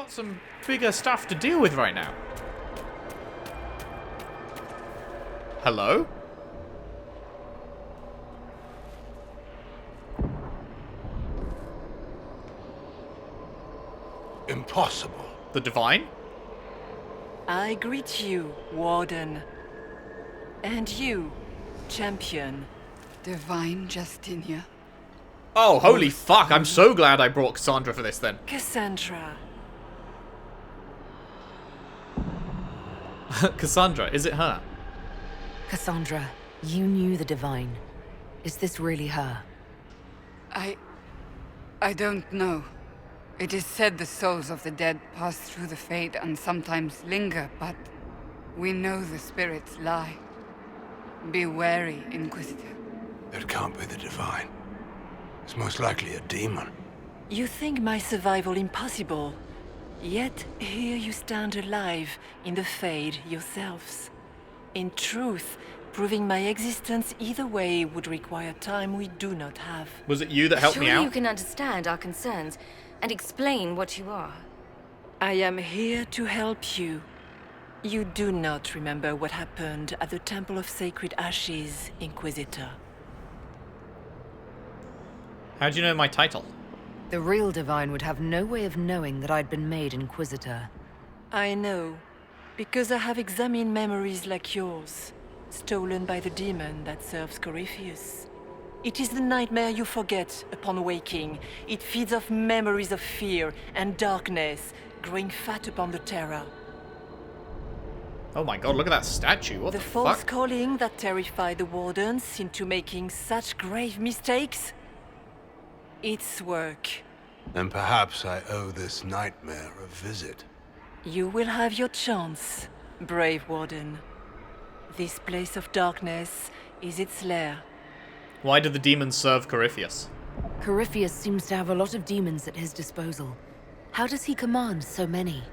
got some bigger stuff to deal with right now. Hello? Impossible. The Divine? I greet you, Warden. And you, Champion. Divine Justinia. Oh, holy fuck. I'm so glad I brought Cassandra for this then. Cassandra. Cassandra, is it her? Cassandra, you knew the Divine. Is this really her? I don't know. It is said the souls of the dead pass through the Fade and sometimes linger, but we know the spirits lie. Be wary, Inquisitor. It can't be the Divine. It's most likely a demon. You think my survival impossible, yet here you stand alive in the Fade yourselves. In truth, proving my existence either way would require time we do not have. Was it you that helped me Surely out? you can understand our concerns and explain what you are. I am here to help you. You do not remember what happened at the Temple of Sacred Ashes, Inquisitor. How do you know my title? The real Divine would have no way of knowing that I'd been made Inquisitor. I know, because I have examined memories like yours, stolen by the demon that serves Corypheus. It is the nightmare you forget upon waking. It feeds off memories of fear and darkness, growing fat upon the terror. Oh my god, look at that statue. What the false fuck? calling that terrified the Wardens into making such grave mistakes? It's work. And perhaps I owe this nightmare a visit. You will have your chance, brave Warden. This place of darkness is its lair. Why did the demons serve Corypheus? Corypheus seems to have a lot of demons at his disposal. How does he command so many?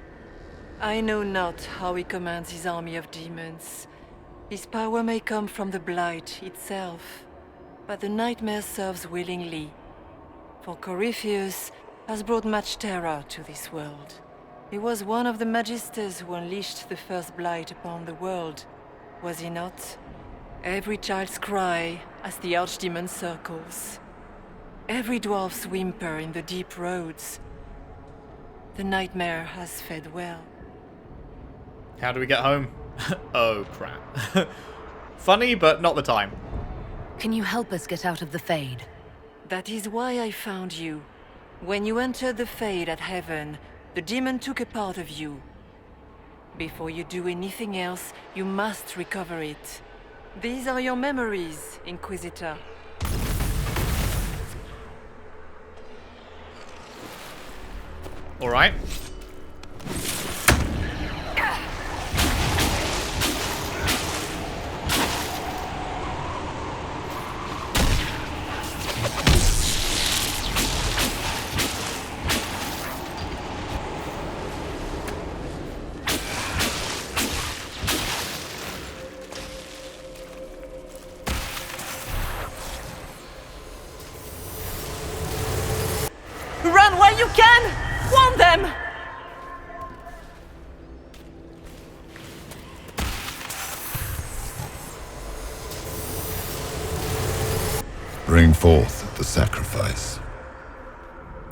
I know not how he commands his army of demons. His power may come from the blight itself, but the nightmare serves willingly. For Corypheus has brought much terror to this world. He was one of the magisters who unleashed the first blight upon the world, was he not? Every child's cry as the archdemon circles. Every dwarf's whimper in the deep roads. The nightmare has fed well. How do we get home? Oh, crap. Funny, but not the time. Can you help us get out of the Fade? That is why I found you. When you entered the Fade at Heaven, the demon took a part of you. Before you do anything else, you must recover it. These are your memories, Inquisitor. All right. Run while you can! Warn them! Bring forth the sacrifice.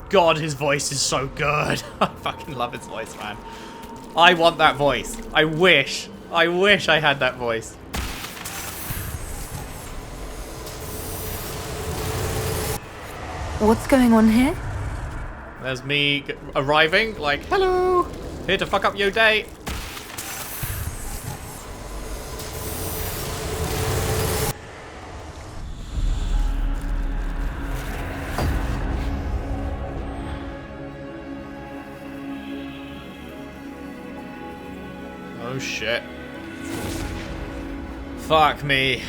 God, his voice is so good. I fucking love his voice, man. I want that voice. I wish I had that voice. What's going on here? There's me arriving, like, hello, here to fuck up your day. Oh shit. Fuck me.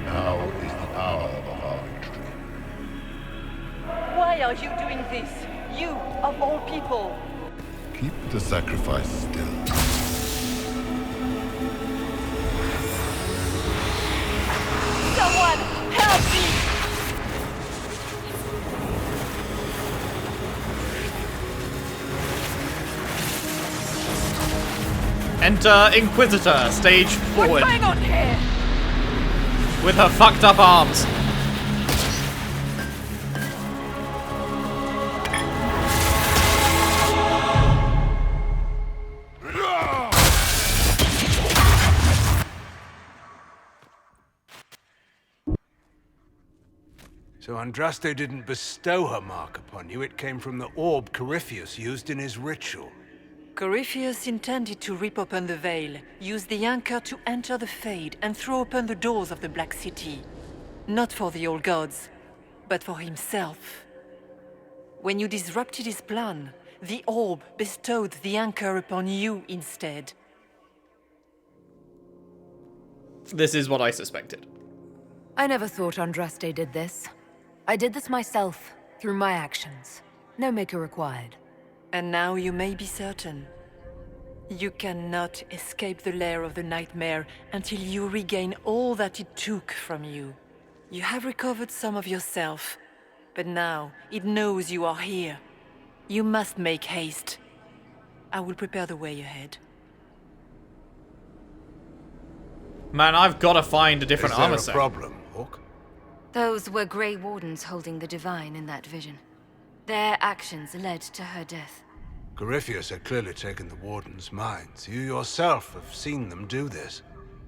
Now is the hour of our victory. Why are you doing this? You, of all people. Keep the sacrifice still. Someone, help me! Enter Inquisitor, stage forward. What's going on here? With her fucked up arms. So Andraste didn't bestow her mark upon you, it came from the orb Corypheus used in his ritual. Corypheus intended to rip open the veil, use the anchor to enter the Fade, and throw open the doors of the Black City. Not for the old gods, but for himself. When you disrupted his plan, the orb bestowed the anchor upon you instead. This is what I suspected. I never thought Andraste did this. I did this myself, through my actions. No maker required. And now you may be certain. You cannot escape the lair of the nightmare until you regain all that it took from you. You have recovered some of yourself, but now it knows you are here. You must make haste. I will prepare the way ahead. Man, I've got to find a different armor Is set. there a problem, Hawk? Those were Gray Wardens holding the Divine in that vision. Their actions led to her death. Corypheus had clearly taken the Warden's minds. You yourself have seen them do this.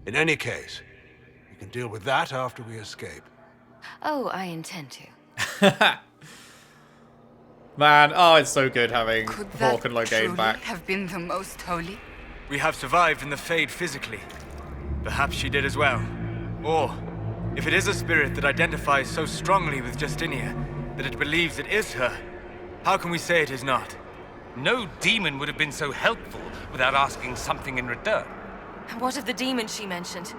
In any case, we can deal with that after we escape. Oh, I intend to. Man, oh, it's so good having Could Hawk that and Loghain truly back. have been the most holy? We have survived in the Fade physically. Perhaps she did as well. Or, if it is a spirit that identifies so strongly with Justinia that it believes it is her, how can we say it is not? No demon would have been so helpful without asking something in return. And what of the demon she mentioned?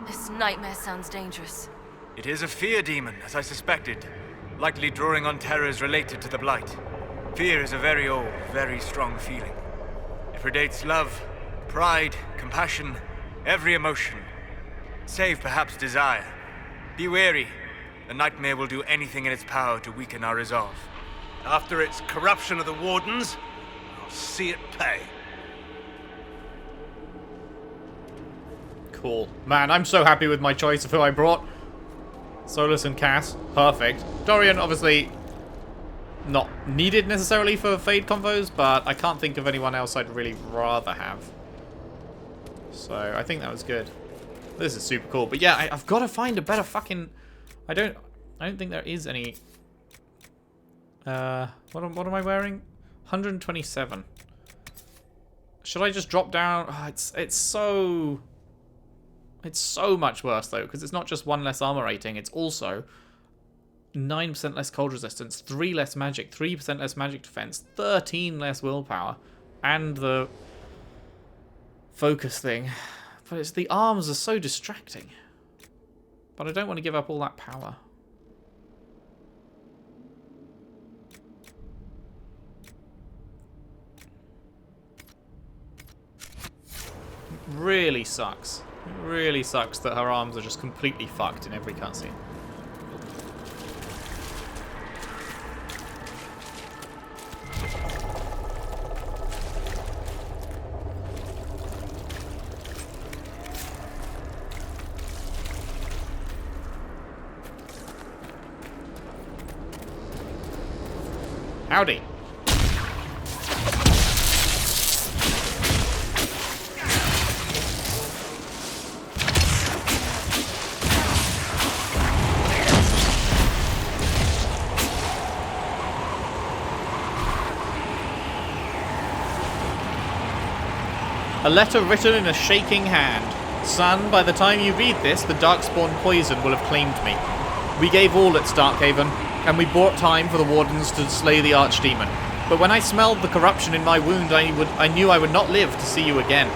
This nightmare sounds dangerous. It is a fear demon, as I suspected, likely drawing on terrors related to the Blight. Fear is a very old, very strong feeling. It predates love, pride, compassion, every emotion, save perhaps desire. Be wary. The nightmare will do anything in its power to weaken our resolve. After its corruption of the Wardens, I'll see it pay. Cool. Man, I'm so happy with my choice of who I brought. Solus and Cass. Perfect. Dorian, obviously, not needed necessarily for Fade convos, but I can't think of anyone else I'd really rather have. So, I think that was good. This is super cool. But yeah, I've got to find a better fucking... I don't think there is any... what am I wearing? 127. Should I just drop down? Oh, it's so much worse though, because it's not just 1 less armor rating, it's also 9% less cold resistance, 3 less magic, 3% less magic defense, 13 less willpower, and the focus thing. But it's the arms are so distracting. But I don't want to give up all that power. Really sucks. It really sucks that her arms are just completely fucked in every cutscene. Howdy. A letter written in a shaking hand. Son, by the time you read this, the Darkspawn poison will have claimed me. We gave all at Starkhaven, and we bought time for the Wardens to slay the Archdemon. But when I smelled the corruption in my wound, I knew I would not live to see you again.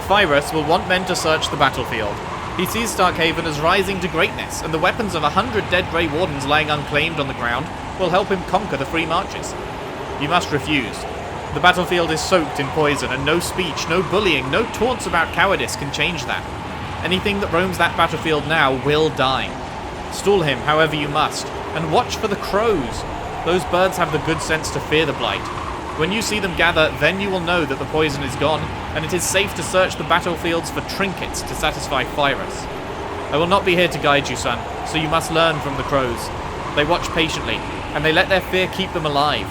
Pyrrhus will want men to search the battlefield. He sees Starkhaven as rising to greatness, and the weapons of 100 dead Grey Wardens lying unclaimed on the ground will help him conquer the free marches. You must refuse. The battlefield is soaked in poison, and no speech, no bullying, no taunts about cowardice can change that. Anything that roams that battlefield now will die. Stall him however you must, and watch for the crows. Those birds have the good sense to fear the Blight. When you see them gather, then you will know that the poison is gone, and it is safe to search the battlefields for trinkets to satisfy Pyrrhus. I will not be here to guide you, son, so you must learn from the crows. They watch patiently, and they let their fear keep them alive.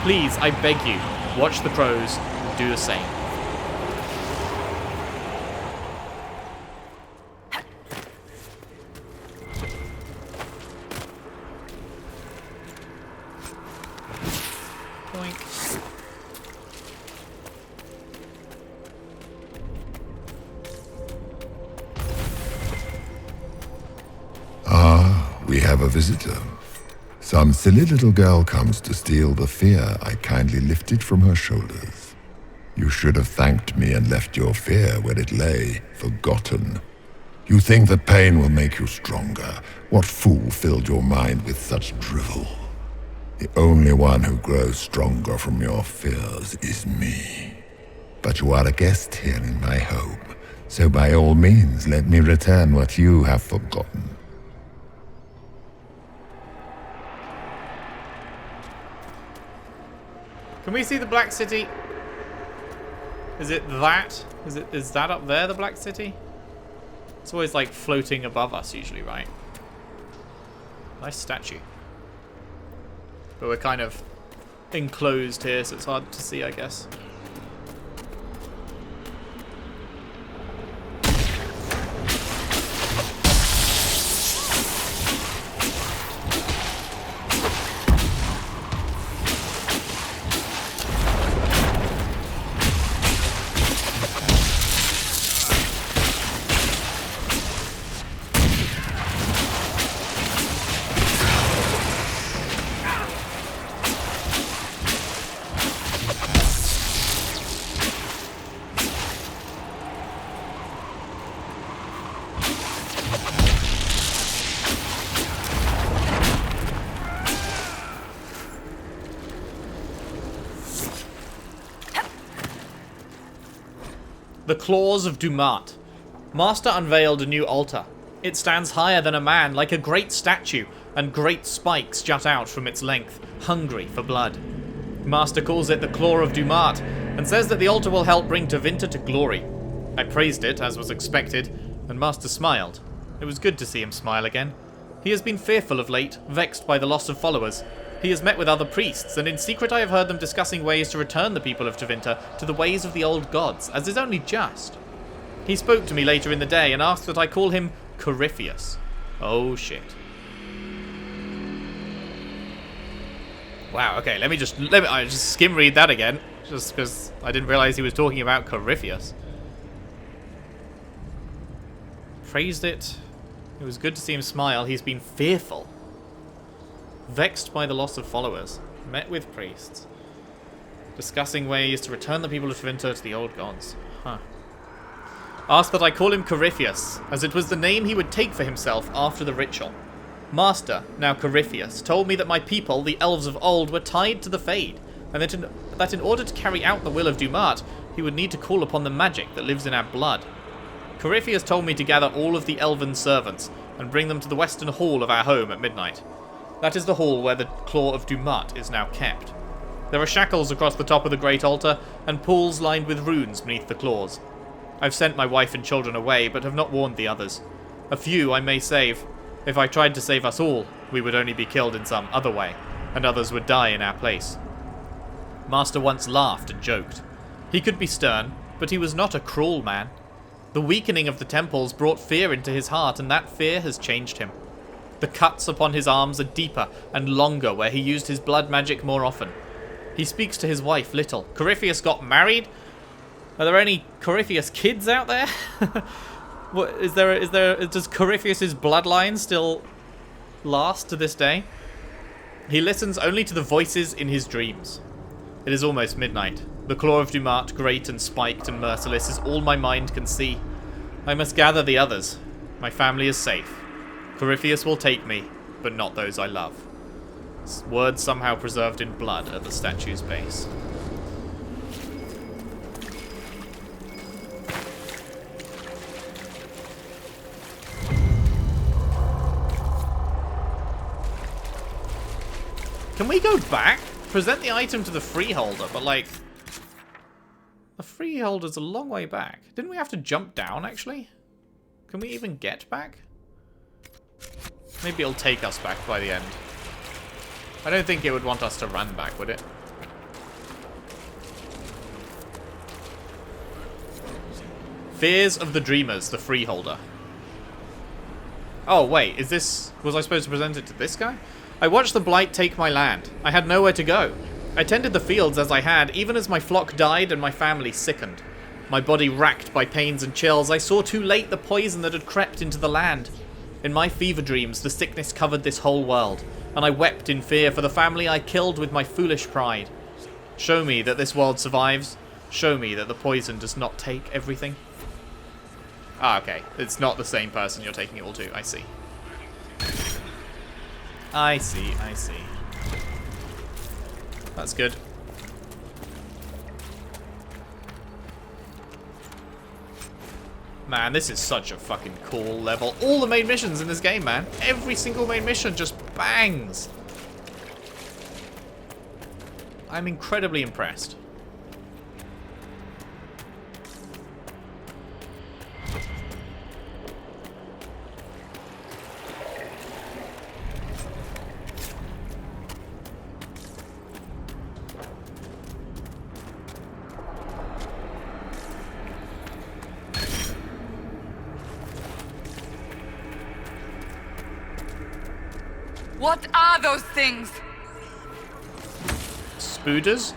Please, I beg you, watch the crows and do the same. We have a visitor. Some silly little girl comes to steal the fear I kindly lifted from her shoulders. You should have thanked me and left your fear where it lay, forgotten. You think that pain will make you stronger. What fool filled your mind with such drivel? The only one who grows stronger from your fears is me. But you are a guest here in my home, so by all means let me return what you have forgotten. Can we see the Black City? Is it that? Is that up there, the Black City? It's always like floating above us usually, right? Nice statue. But we're kind of enclosed here, so it's hard to see, I guess. The Claws of Dumat. Master unveiled a new altar. It stands higher than a man, like a great statue, and great spikes jut out from its length, hungry for blood. Master calls it the Claw of Dumat, and says that the altar will help bring Tevinter to glory. I praised it, as was expected, and Master smiled. It was good to see him smile again. He has been fearful of late, vexed by the loss of followers. He has met with other priests, and in secret I have heard them discussing ways to return the people of Tevinter to the ways of the old gods, as is only just. He spoke to me later in the day and asked that I call him Corypheus. Oh shit. Wow, okay, I just skim read that again, just because I didn't realize he was talking about Corypheus. Praised it. It was good to see him smile. He's been fearful. Vexed by the loss of followers. Met with priests. Discussing ways to return the people of Tevinter to the old gods. Huh. Asked that I call him Corypheus, as it was the name he would take for himself after the ritual. Master, now Corypheus, told me that my people, the elves of old, were tied to the Fade, and that in order to carry out the will of Dumat, he would need to call upon the magic that lives in our blood. Corypheus told me to gather all of the elven servants and bring them to the western hall of our home at midnight. That is the hall where the Claw of Dumat is now kept. There are shackles across the top of the great altar, and pools lined with runes beneath the claws. I've sent my wife and children away, but have not warned the others. A few I may save. If I tried to save us all, we would only be killed in some other way, and others would die in our place. Master once laughed and joked. He could be stern, but he was not a cruel man. The weakening of the temples brought fear into his heart, and that fear has changed him. The cuts upon his arms are deeper and longer where he used his blood magic more often. He speaks to his wife little. Corypheus got married? Are there any Corypheus kids out there? What does Corypheus's bloodline still last to this day? He listens only to the voices in his dreams. It is almost midnight. The Claw of Dumat, great and spiked and merciless, is all my mind can see. I must gather the others. My family is safe. Corypheus will take me, but not those I love. Words somehow preserved in blood at the statue's base. Can we go back? Present the item to the freeholder, but like... The Freeholder's a long way back. Didn't we have to jump down, actually? Can we even get back? Maybe it'll take us back by the end. I don't think it would want us to run back, would it? Fears of the Dreamers, the Freeholder. Oh, wait, is this... Was I supposed to present it to this guy? I watched the Blight take my land. I had nowhere to go. I tended the fields as I had, even as my flock died and my family sickened. My body racked by pains and chills, I saw too late the poison that had crept into the land. In my fever dreams, the sickness covered this whole world, and I wept in fear for the family I killed with my foolish pride. Show me that this world survives. Show me that the poison does not take everything. Ah, okay. It's not the same person you're taking it all to. I see. I see, I see. That's good. Man, this is such a fucking cool level. All the main missions in this game, man. Every single main mission just bangs. I'm incredibly impressed. What are those things? Spooders?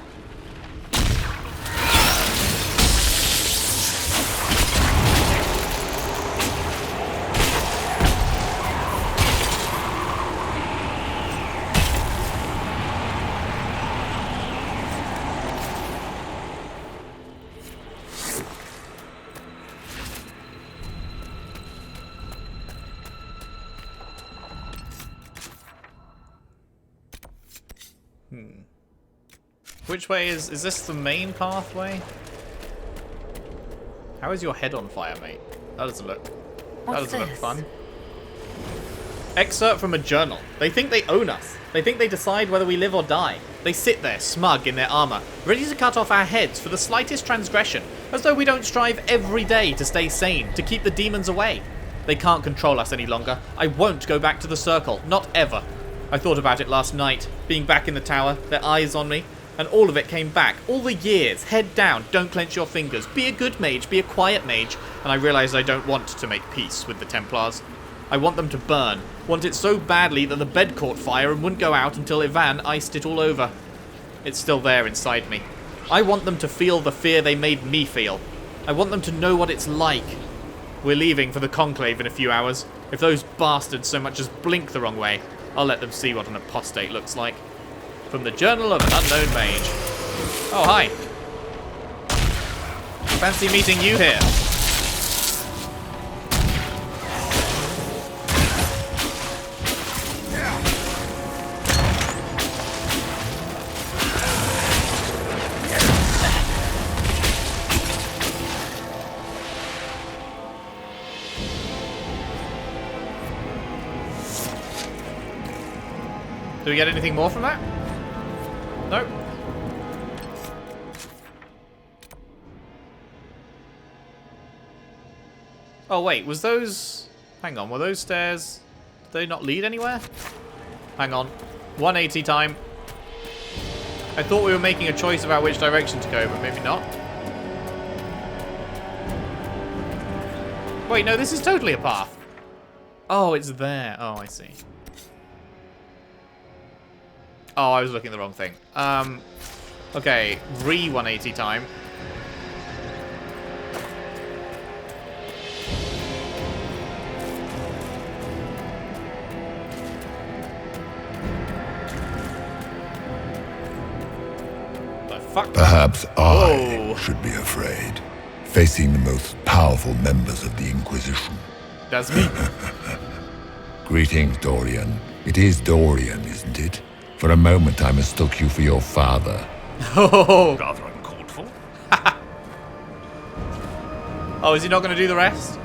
Which way is this the main pathway? How is your head on fire, mate? That doesn't look... That doesn't look fun. Excerpt from a journal. They think they own us. They think they decide whether we live or die. They sit there, smug in their armor, ready to cut off our heads for the slightest transgression, as though we don't strive every day to stay sane, to keep the demons away. They can't control us any longer. I won't go back to the circle. Not ever. I thought about it last night, being back in the tower, their eyes on me, and all of it came back. All the years, head down, don't clench your fingers, be a good mage, be a quiet mage, and I realised I don't want to make peace with the Templars. I want them to burn, want it so badly that the bed caught fire and wouldn't go out until Ivan iced it all over. It's still there inside me. I want them to feel the fear they made me feel. I want them to know what it's like. We're leaving for the Conclave in a few hours. If those bastards so much as blink the wrong way, I'll let them see what an apostate looks like. From the Journal of an Unknown Mage. Oh, hi. Fancy meeting you here. Do we get anything more from that? Nope. Oh wait, was those... Hang on, were those stairs... Did they not lead anywhere? Hang on. 180 time. I thought we were making a choice about which direction to go, but maybe not. Wait, no, this is totally a path. Oh, it's there. Oh, I see. Oh, I was looking at the wrong thing. Okay, re-180 time. The fuck? Perhaps I Whoa. should be afraid, facing the most powerful members of the Inquisition. That's me. Greetings, Dorian. It is Dorian, isn't it? For a moment I mistook you for your father. Oh, Rather uncalled for. oh, is he not going to do the rest?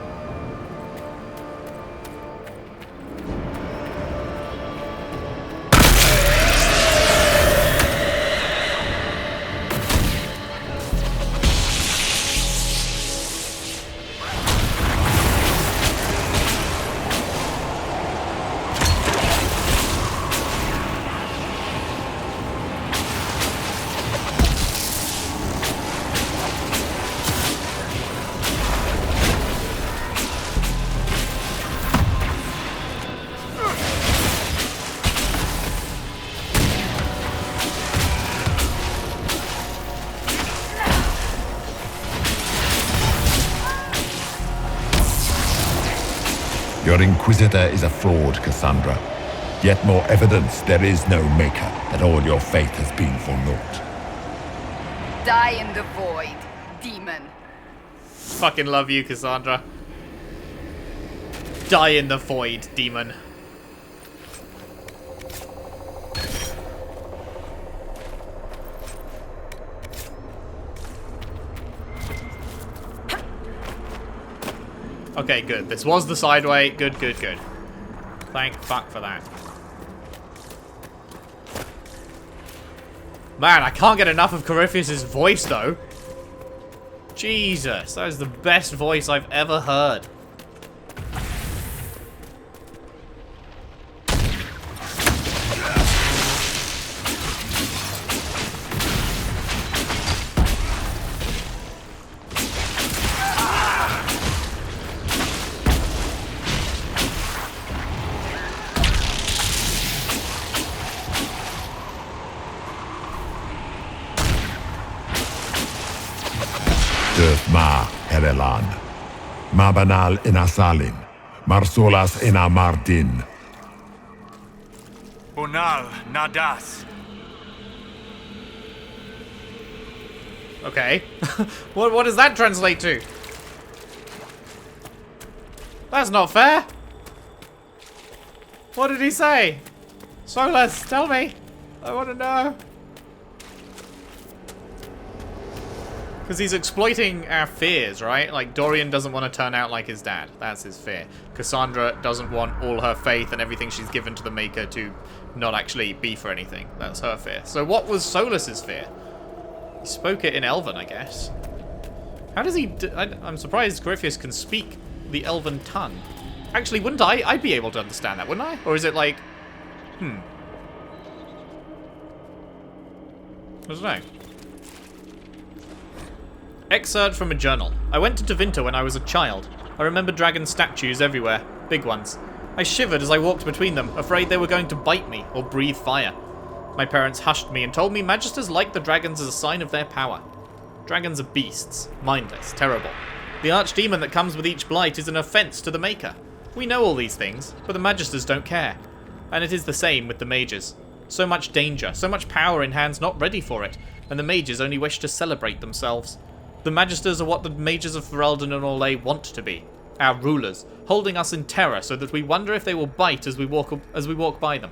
Your Inquisitor is a fraud, Cassandra. Yet more evidence there is no Maker, that all your faith has been for naught. Die in the void, demon. Fucking love you, Cassandra. Die in the void, demon. Okay, good. This was the sideway. Good, good, good. Thank fuck for that. Man, I can't get enough of Corypheus' voice, though. Jesus, that is the best voice I've ever heard. Ma Herelan, Mabanal Inasalin, Marsolas Inamardin. Bonal Nadas. Okay. What does that translate to? That's not fair. What did he say? Solus, tell me. I want to know. Because he's exploiting our fears, right? Like, Dorian doesn't want to turn out like his dad. That's his fear. Cassandra doesn't want all her faith and everything she's given to the Maker to not actually be for anything. That's her fear. So what was Solus's fear? He spoke it in Elven, I guess. How does he... I'm surprised Corypheus can speak the Elven tongue. Actually, wouldn't I? I'd be able to understand that, wouldn't I? Or is it like... I don't know. Excerpt from a journal. I went to Tevinter when I was a child. I remember dragon statues everywhere. Big ones. I shivered as I walked between them, afraid they were going to bite me or breathe fire. My parents hushed me and told me magisters liked the dragons as a sign of their power. Dragons are beasts. Mindless. Terrible. The archdemon that comes with each blight is an offense to the Maker. We know all these things, but the magisters don't care. And it is the same with the mages. So much danger, so much power in hands not ready for it, and the mages only wish to celebrate themselves. The magisters are what the mages of Ferelden and Orlais want to be, our rulers, holding us in terror so that we wonder if they will bite as we walk by them.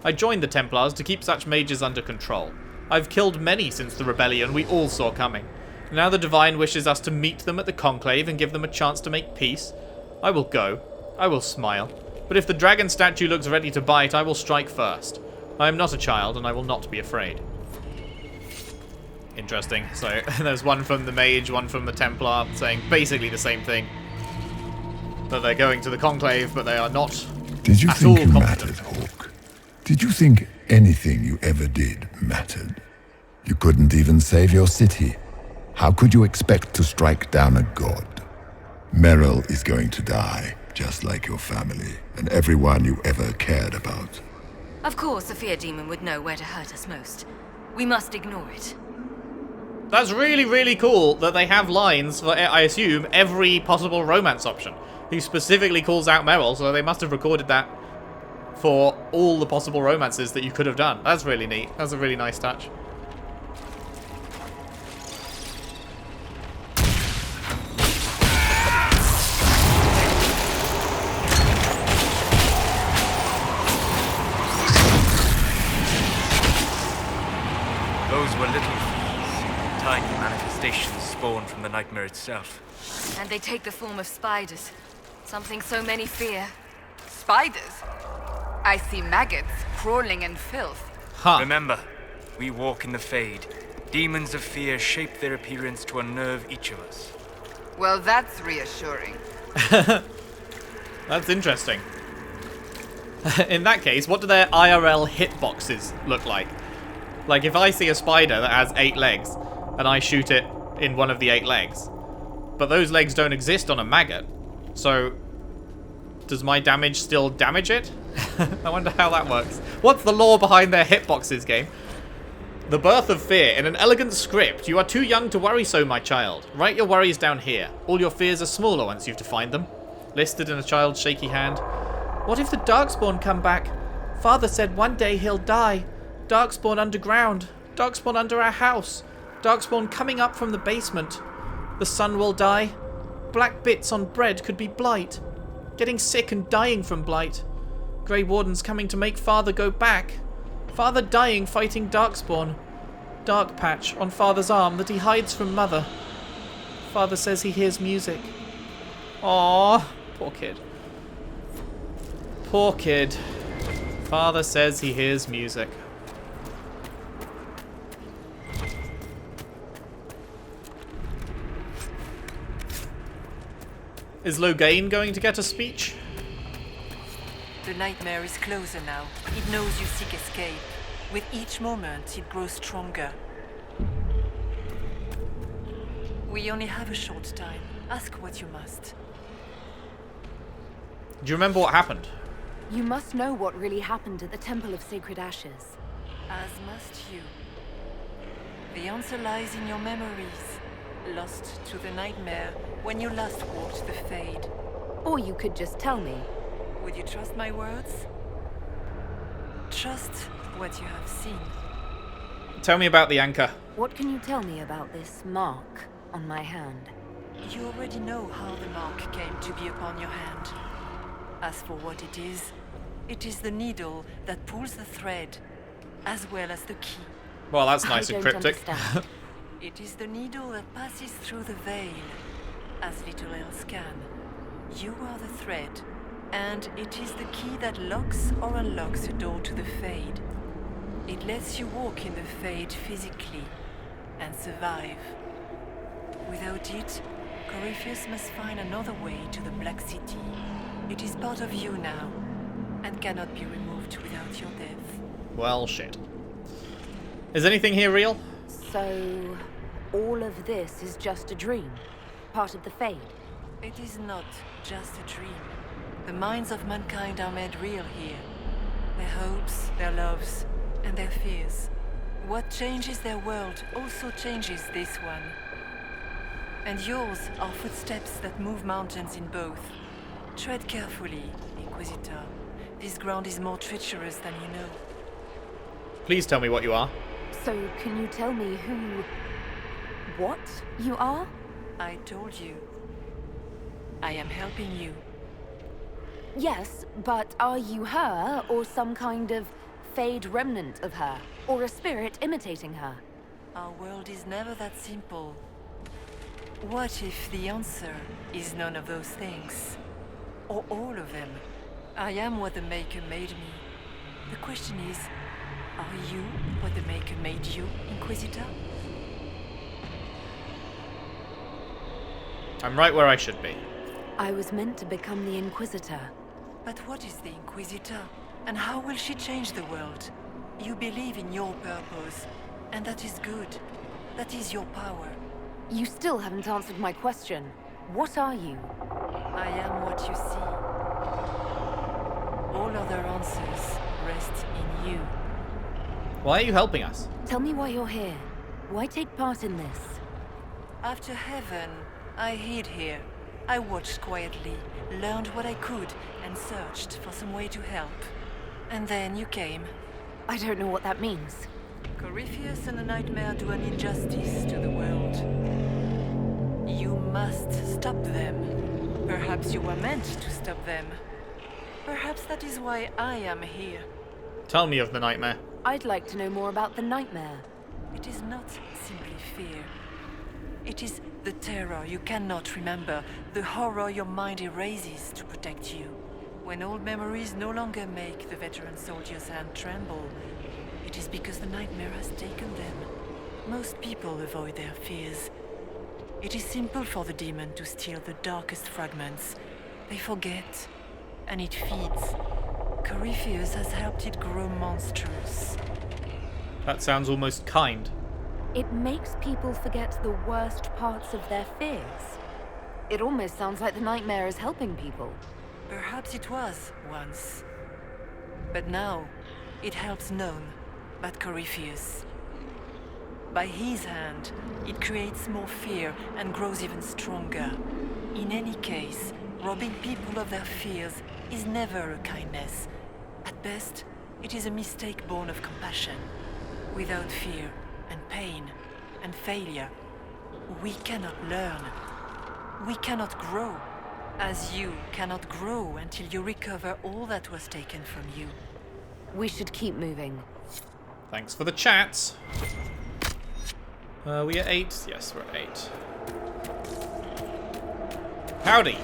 I joined the Templars to keep such mages under control. I've killed many since the rebellion we all saw coming. Now the Divine wishes us to meet them at the Conclave and give them a chance to make peace. I will go. I will smile. But if the dragon statue looks ready to bite, I will strike first. I am not a child and I will not be afraid. Interesting. So there's one from the mage, one from the Templar, saying basically the same thing. That they're going to the Conclave, but they are not. Did you at think all you competent. mattered, Hawk? Did you think anything you ever did mattered? You couldn't even save your city. How could you expect to strike down a god? Merrill is going to die, just like your family, and everyone you ever cared about. Of course, a fear demon would know where to hurt us most. We must ignore it. That's really, really cool that they have lines for, I assume, every possible romance option. He specifically calls out Merrill, so they must have recorded that for all the possible romances that you could have done. That's really neat. That's a really nice touch. Those were little things, tiny manifestations spawned from the nightmare itself. And they take the form of spiders. Something so many fear. Spiders? I see maggots crawling in filth. Huh. Remember, we walk in the Fade. Demons of fear shape their appearance to unnerve each of us. Well, that's reassuring. That's interesting. In that case, what do their IRL hitboxes look like? Like, if I see a spider that has 8 legs, and I shoot it in one of the 8 legs, but those legs don't exist on a maggot, so does my damage still damage it? I wonder how that works. What's the lore behind their hitboxes, game? The Birth of Fear. In an elegant script, you are too young to worry so, my child. Write your worries down here. All your fears are smaller once you've defined them. listed in a child's shaky hand. What if the Darkspawn come back? Father said one day he'll die. Darkspawn underground. Darkspawn under our house. Darkspawn coming up from the basement. The sun will die. Black bits on bread could be blight. Getting sick and dying from blight. Grey Wardens coming to make Father go back. Father dying fighting Darkspawn. Dark patch on Father's arm that he hides from Mother. Father says he hears music. Aww, poor kid. Poor kid. Father says he hears music. Is Loghain going to get a speech? The nightmare is closer now. It knows you seek escape. With each moment, it grows stronger. We only have a short time. Ask what you must. Do you remember what happened? You must know what really happened at the Temple of Sacred Ashes. As must you. The answer lies in your memories. Lost to the nightmare when you last walked the Fade. Or you could just tell me. Would you trust my words? Trust what you have seen. Tell me about the anchor. What can you tell me about this mark on my hand? You already know how the mark came to be upon your hand. As for what it is the needle that pulls the thread, as well as the key. Well, that's nice and I don't cryptic. understand. It is the needle that passes through the veil, as little else can. You are the thread, and it is the key that locks or unlocks a door to the Fade. It lets you walk in the Fade physically, and survive. Without it, Corypheus must find another way to the Black City. It is part of you now, and cannot be removed without your death. Well, shit. Is anything here real? So, all of this is just a dream? Part of the Fade? It is not just a dream. The minds of mankind are made real here. Their hopes, their loves, and their fears. What changes their world also changes this one. And yours are footsteps that move mountains in both. Tread carefully, Inquisitor. This ground is more treacherous than you know. Please tell me what you are. So, can you tell me what you are? I told you. I am helping you. Yes, but are you her, or some kind of Fade remnant of her? Or a spirit imitating her? Our world is never that simple. What if the answer is none of those things? Or all of them? I am what the Maker made me. The question is, are you what the Maker made you, Inquisitor? I'm right where I should be. I was meant to become the Inquisitor. But what is the Inquisitor? And how will she change the world? You believe in your purpose, and that is good. That is your power. You still haven't answered my question. What are you? I am what you see. All other answers rest in you. Why are you helping us? Tell me why you're here. Why take part in this? After heaven, I hid here. I watched quietly, learned what I could, and searched for some way to help. And then you came. I don't know what that means. Corypheus and the Nightmare do an injustice to the world. You must stop them. Perhaps you were meant to stop them. Perhaps that is why I am here. Tell me of the nightmare. I'd like to know more about the nightmare. It is not simply fear. It is the terror you cannot remember, the horror your mind erases to protect you. When old memories no longer make the veteran soldier's hand tremble, it is because the nightmare has taken them. Most people avoid their fears. It is simple for the demon to steal the darkest fragments. They forget, and it feeds. Corypheus has helped it grow monstrous. That sounds almost kind. It makes people forget the worst parts of their fears. It almost sounds like the nightmare is helping people. Perhaps it was once. But now, it helps none but Corypheus. By his hand, it creates more fear and grows even stronger. In any case, Robbing people of their fears is never a kindness. At best, it is a mistake born of compassion. Without fear and pain and failure, we cannot learn. We cannot grow, as you cannot grow until you recover all that was taken from you. We should keep moving. Thanks for the chats. We at 8? Yes, we're at 8. Howdy.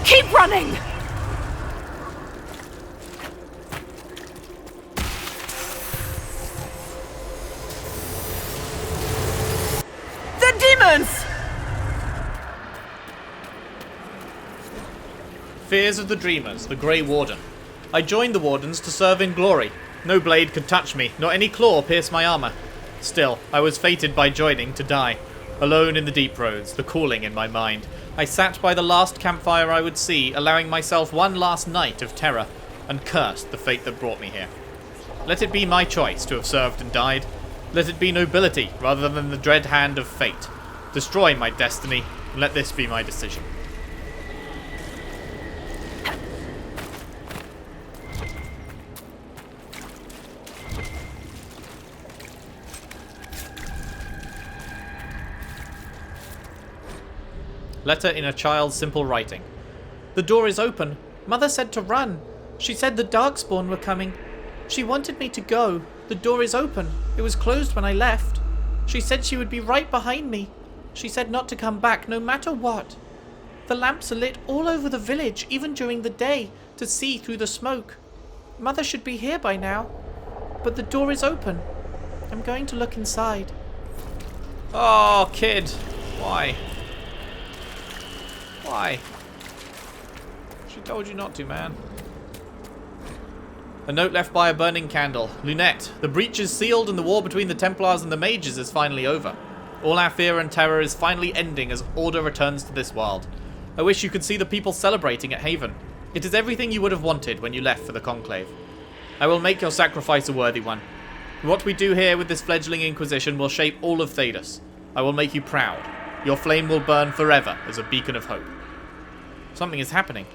Keep running! The demons! Fears of the Dreamers, the Grey Warden. I joined the Wardens to serve in glory. No blade could touch me, nor any claw pierce my armor. Still, I was fated by joining to die. Alone in the deep roads, the calling in my mind. I sat by the last campfire I would see, allowing myself one last night of terror, and cursed the fate that brought me here. Let it be my choice to have served and died. Let it be nobility rather than the dread hand of fate. Destroy my destiny, and let this be my decision. Letter in a child's simple writing. The door is open. Mother said to run. She said the Darkspawn were coming. She wanted me to go. The door is open. It was closed when I left. She said she would be right behind me. She said not to come back, no matter what. The lamps are lit all over the village, even during the day, to see through the smoke. Mother should be here by now. But the door is open. I'm going to look inside. Oh, kid. Why? Why? She told you not to, man. A note left by a burning candle. Lunette, the breach is sealed and the war between the Templars and the Mages is finally over. All our fear and terror is finally ending as order returns to this world. I wish you could see the people celebrating at Haven. It is everything you would have wanted when you left for the Conclave. I will make your sacrifice a worthy one. What we do here with this fledgling Inquisition will shape all of Thedas. I will make you proud. Your flame will burn forever as a beacon of hope. Something is happening.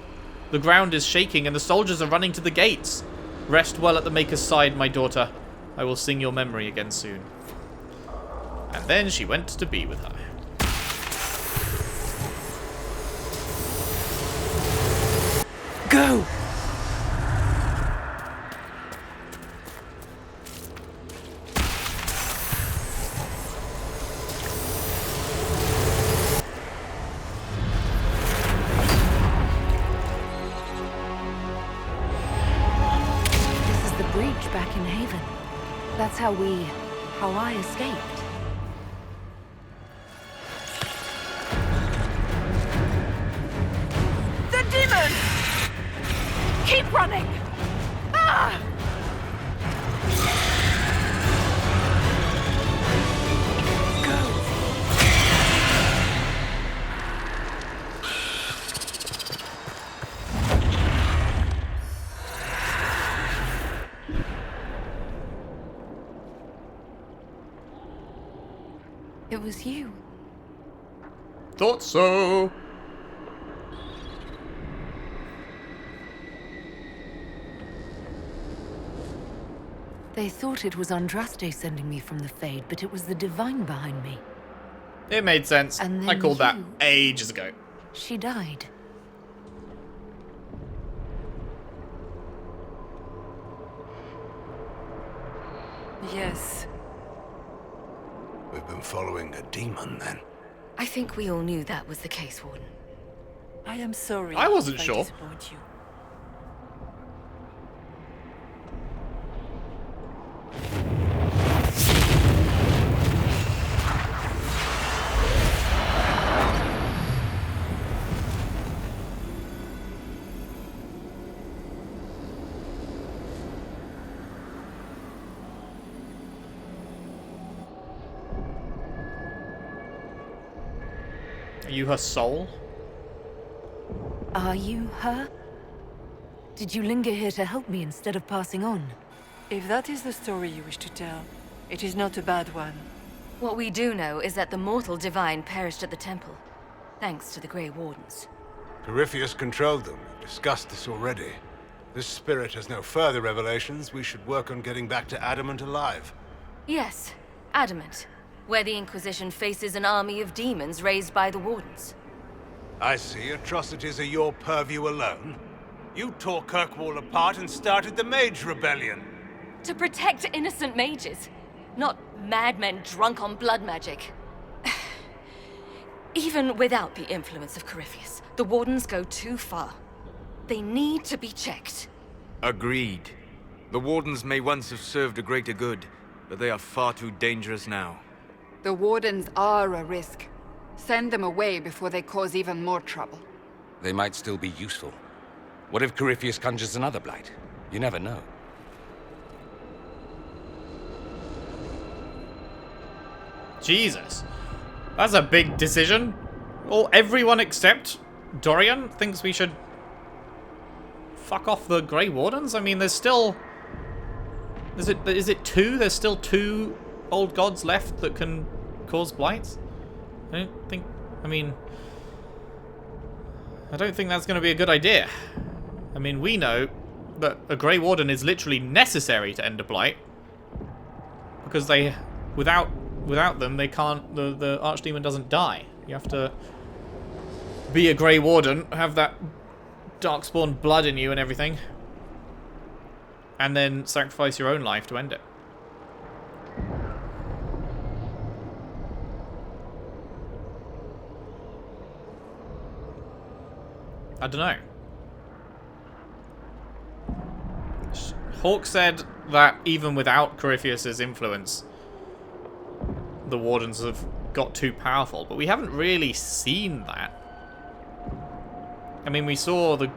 The ground is shaking and the soldiers are running to the gates. Rest well at the Maker's side, my daughter. I will sing your memory again soon. And then she went to be with her. Go! Back in Haven. That's how I escaped. The demons! Keep running! Ah! It was you. Thought so. They thought it was Andraste sending me from the Fade, but it was the Divine behind me. It made sense. And then I called that you. ages ago. She died. Yes. We've been following a demon, then. I think we all knew that was the case, Warden. I am sorry. I wasn't if sure. I disappoint you. Are you her soul? Are you her? Did you linger here to help me instead of passing on? If that is the story you wish to tell, it is not a bad one. What we do know is that the mortal divine perished at the temple, thanks to the Gray Wardens. Corypheus controlled them. We've discussed this already. This spirit has no further revelations. We should work on getting back to Adamant alive. Yes, Adamant, where the Inquisition faces an army of demons raised by the Wardens. I see. Atrocities are your purview alone. You tore Kirkwall apart and started the Mage Rebellion. To protect innocent mages, not madmen drunk on blood magic. Even without the influence of Corypheus, the Wardens go too far. They need to be checked. Agreed. The Wardens may once have served a greater good, but they are far too dangerous now. The Wardens are a risk. Send them away before they cause even more trouble. They might still be useful. What if Corypheus conjures another blight? You never know. Jesus. That's a big decision. Well, everyone except Dorian thinks we should fuck off the Grey Wardens? I mean, there's still... Is it two? There's still two old gods left that can cause blights? I don't think... I mean... I don't think that's going to be a good idea. I mean, we know that a Grey Warden is literally necessary to end a blight. Because they... Without them, they can't... The Archdemon doesn't die. You have to be a Grey Warden, have that Darkspawn blood in you and everything. And then sacrifice your own life to end it. I don't know. Hawk said that even without Corypheus's influence, the Wardens have got too powerful, but we haven't really seen that. I mean, we saw the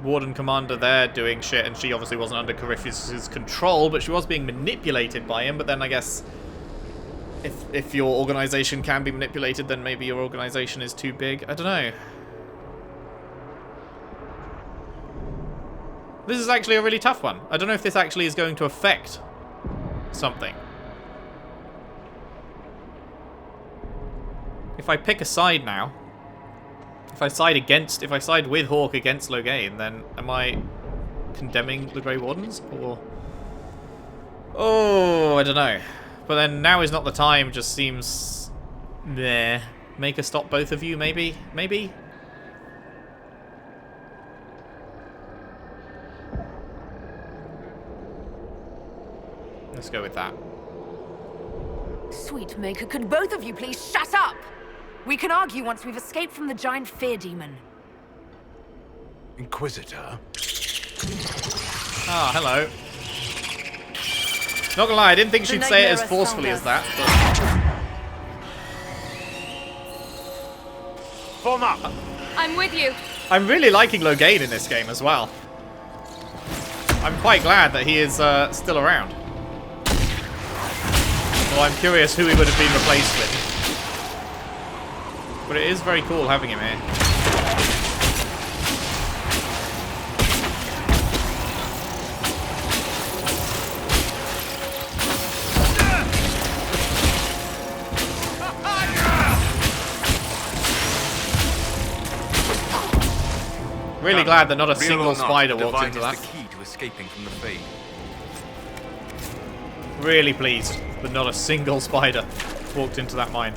Warden Commander there doing shit, and she obviously wasn't under Corypheus's control, but she was being manipulated by him. But then I guess if your organization can be manipulated, then maybe your organization is too big. I don't know. This is actually a really tough one. I don't know if this actually is going to affect something. If I pick a side now, if I side with Hawk against Loghain, then am I condemning the Grey Wardens? Or... Oh, I don't know. But then now is not the time, just seems... Meh. Make her stop both of you, maybe? Maybe? Let's go with that. Sweet Maker, could both of you please shut up? We can argue once we've escaped from the giant fear demon. Inquisitor? Ah, hello. Not gonna lie, I didn't think she'd say it as forcefully as that. Form up! I'm with you. I'm really liking Loghain in this game as well. I'm quite glad that he is still around. Well, I'm curious who he would have been replaced with. But it is very cool having him here. Really glad that not a single spider walked into that. The key to escaping from the Fade. Really pleased that not a single spider walked into that mine.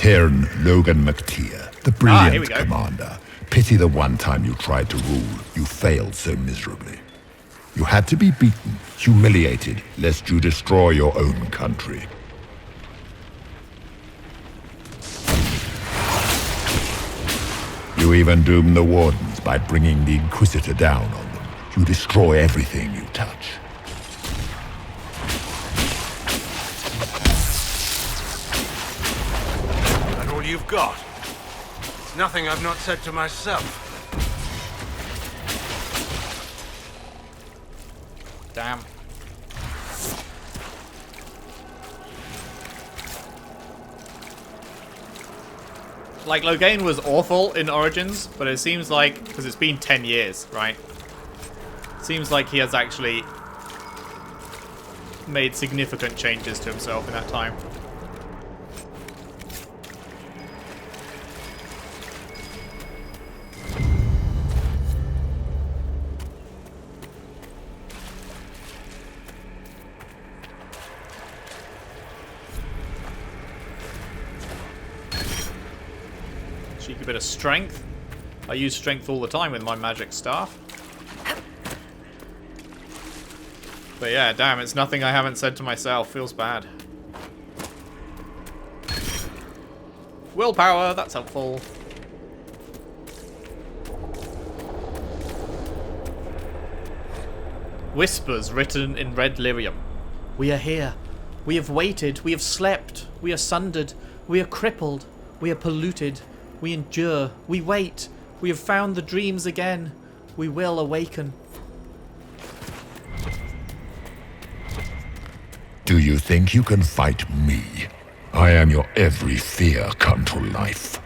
Cairn Logan McTeer, the here we brilliant go. commander. Pity the one time you tried to rule, you failed so miserably. You had to be beaten, humiliated, lest you destroy your own country. You even doom the Wardens by bringing the Inquisitor down on them. You destroy everything you touch. That all you've got? It's nothing I've not said to myself. Damn. Like, Loghain was awful in Origins, but it seems like, because it's been 10 years, right? Seems like he has actually made significant changes to himself in that time. Cheeky bit of strength. I use strength all the time with my magic staff. But yeah, damn, it's nothing I haven't said to myself. Feels bad. Willpower, that's helpful. Whispers written in red lyrium. We are here. We have waited. We have slept. We are sundered. We are crippled. We are polluted. We endure. We wait. We have found the dreams again. We will awaken. Do you think you can fight me? I am your every fear come to life.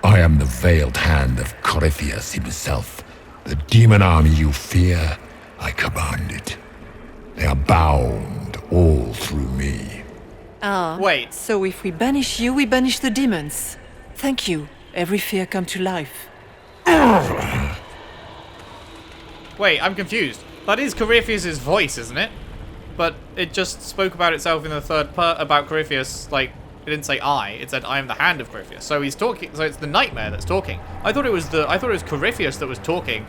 I am the veiled hand of Corypheus himself. The demon army you fear, I command it. They are bound all through me. Ah, wait. So if we banish you, we banish the demons. Thank you. Every fear come to life. Wait, I'm confused. That is Corypheus' voice, isn't it? But it just spoke about itself in the third part about Corypheus, like, it didn't say I, it said I am the hand of Corypheus. So he's talking, so it's the nightmare that's talking. I thought it was Corypheus that was talking,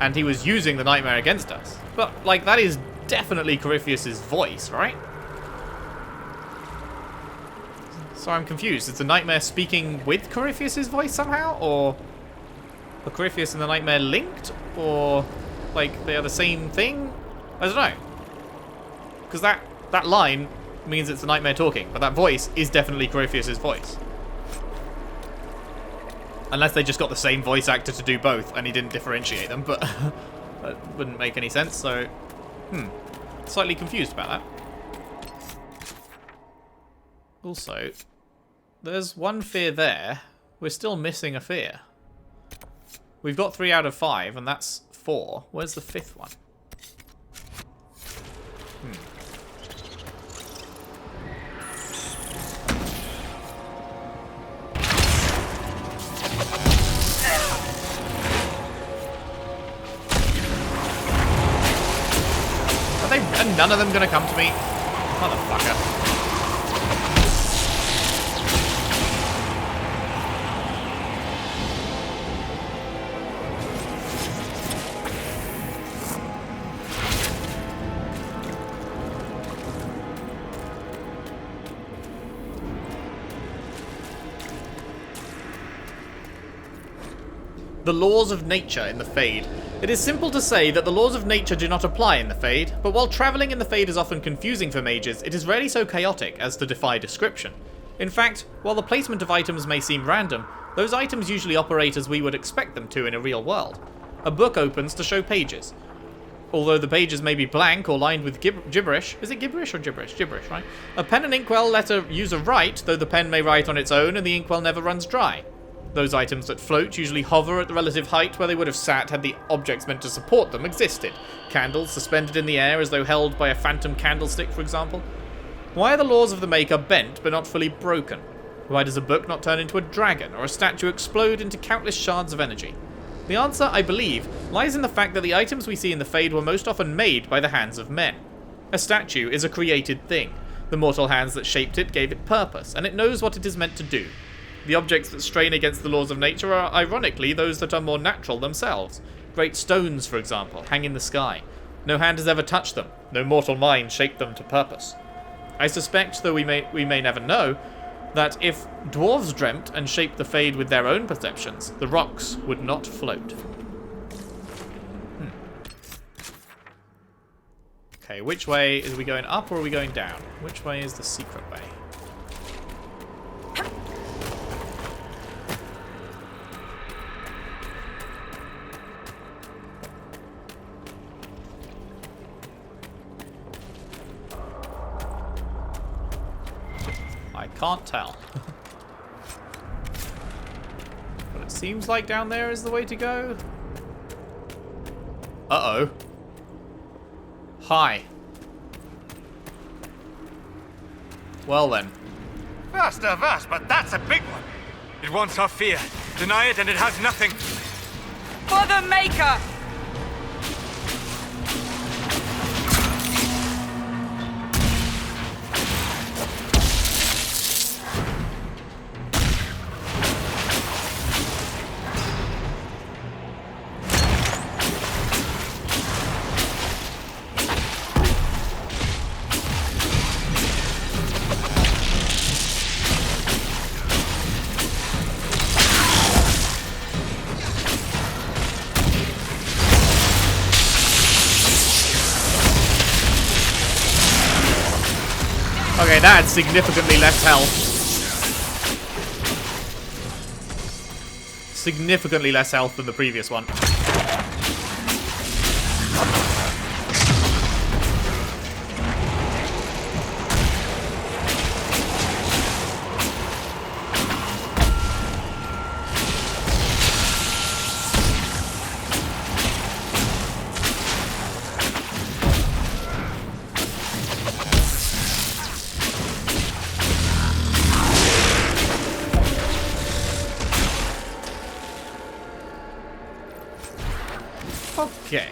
and he was using the nightmare against us. But, like, that is definitely Corypheus' voice, right? So I'm confused. Is the nightmare speaking with Corypheus' voice somehow? Or are Corypheus and the nightmare linked? Or, like, they are the same thing? I don't know. Because that line means it's the nightmare talking, but that voice is definitely Corypheus' voice. Unless they just got the same voice actor to do both, and he didn't differentiate them, but that wouldn't make any sense, so... Slightly confused about that. Also, there's one fear there. We're still missing a fear. We've got 3 out of 5, and that's 4. Where's the 5th one? Are none of them gonna come to me? Motherfucker. The laws of nature in the Fade. It is simple to say that the laws of nature do not apply in the Fade, but while travelling in the Fade is often confusing for mages, it is rarely so chaotic as to defy description. In fact, while the placement of items may seem random, those items usually operate as we would expect them to in a real world. A book opens to show pages. Although the pages may be blank or lined with gibberish. Is it gibberish or gibberish? Gibberish, right? A pen and inkwell let a user write, though the pen may write on its own and the inkwell never runs dry. Those items that float usually hover at the relative height where they would have sat had the objects meant to support them existed. Candles suspended in the air as though held by a phantom candlestick, for example. Why are the laws of the Maker bent but not fully broken? Why does a book not turn into a dragon or a statue explode into countless shards of energy? The answer, I believe, lies in the fact that the items we see in the Fade were most often made by the hands of men. A statue is a created thing. The mortal hands that shaped it gave it purpose, and it knows what it is meant to do. The objects that strain against the laws of nature are, ironically, those that are more natural themselves. Great stones, for example, hang in the sky. No hand has ever touched them. No mortal mind shaped them to purpose. I suspect, though we may never know, that if dwarves dreamt and shaped the Fade with their own perceptions, the rocks would not float. Okay, which way is we going up or are we going down? Which way is the secret way? I can't tell. But it seems like down there is the way to go. Uh-oh. Hi. Well then. Vast avast, but that's a big one. It wants our fear. Deny it and it has nothing. For the Maker! Okay, that had significantly less health. Significantly less health than the previous one. Okay.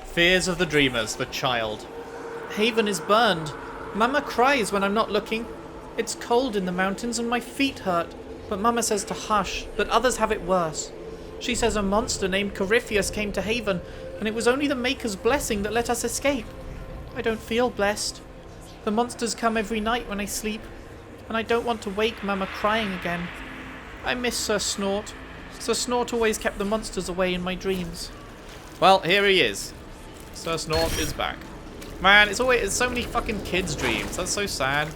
Fears of the dreamers, the child. Haven is burned. Mama cries when I'm not looking. It's cold in the mountains and my feet hurt, but Mama says to hush, that others have it worse. She says a monster named Corypheus came to Haven, and it was only the Maker's blessing that let us escape. I don't feel blessed. The monsters come every night when I sleep, and I don't want to wake Mama crying again. I miss Sir Snort. Sir Snort always kept the monsters away in my dreams. Well, here he is. Sir Snort is back. Man, it's so many fucking kids' dreams. That's so sad.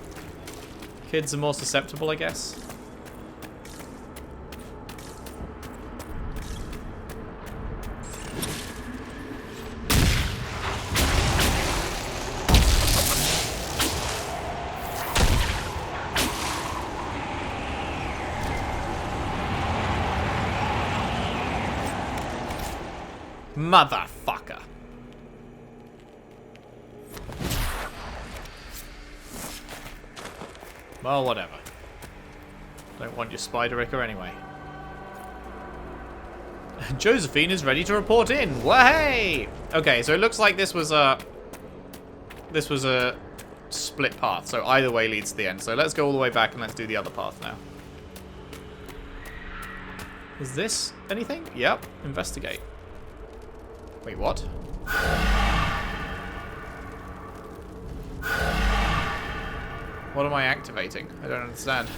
Kids are more susceptible, I guess. Motherfucker. Well, whatever. Don't want your spider-icker anyway. Josephine is ready to report in. Wahey! Okay, so it looks like this was a split path. So either way leads to the end. So let's go all the way back and let's do the other path now. Is this anything? Yep. Investigate. Wait, what? What am I activating? I don't understand.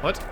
What?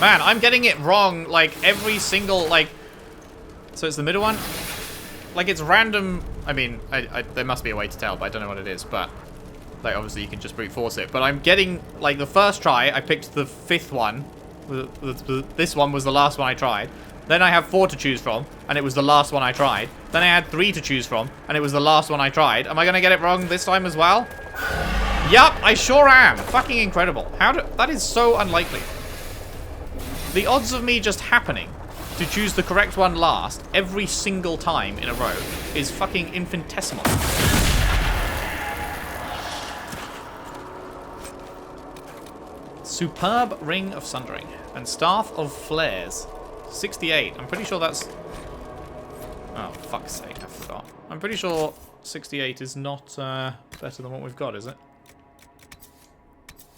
Man, I'm getting it wrong, like, every single, like... So it's the middle one? Like, it's random... I mean, there must be a way to tell, but I don't know what it is, but... Like, obviously you can just brute force it. But I'm getting, like, the first try, I picked the 5th one. This one was the last one I tried. Then I have 4 to choose from, and it was the last one I tried. Then I had 3 to choose from, and it was the last one I tried. Am I gonna get it wrong this time as well? Yup, I sure am. Fucking incredible. That is so unlikely. The odds of me just happening to choose the correct one last every single time in a row is fucking infinitesimal. Superb Ring of Sundering and Staff of Flares. 68. I'm pretty sure that's... Oh, fuck's sake, I forgot. I'm pretty sure 68 is not better than what we've got, is it?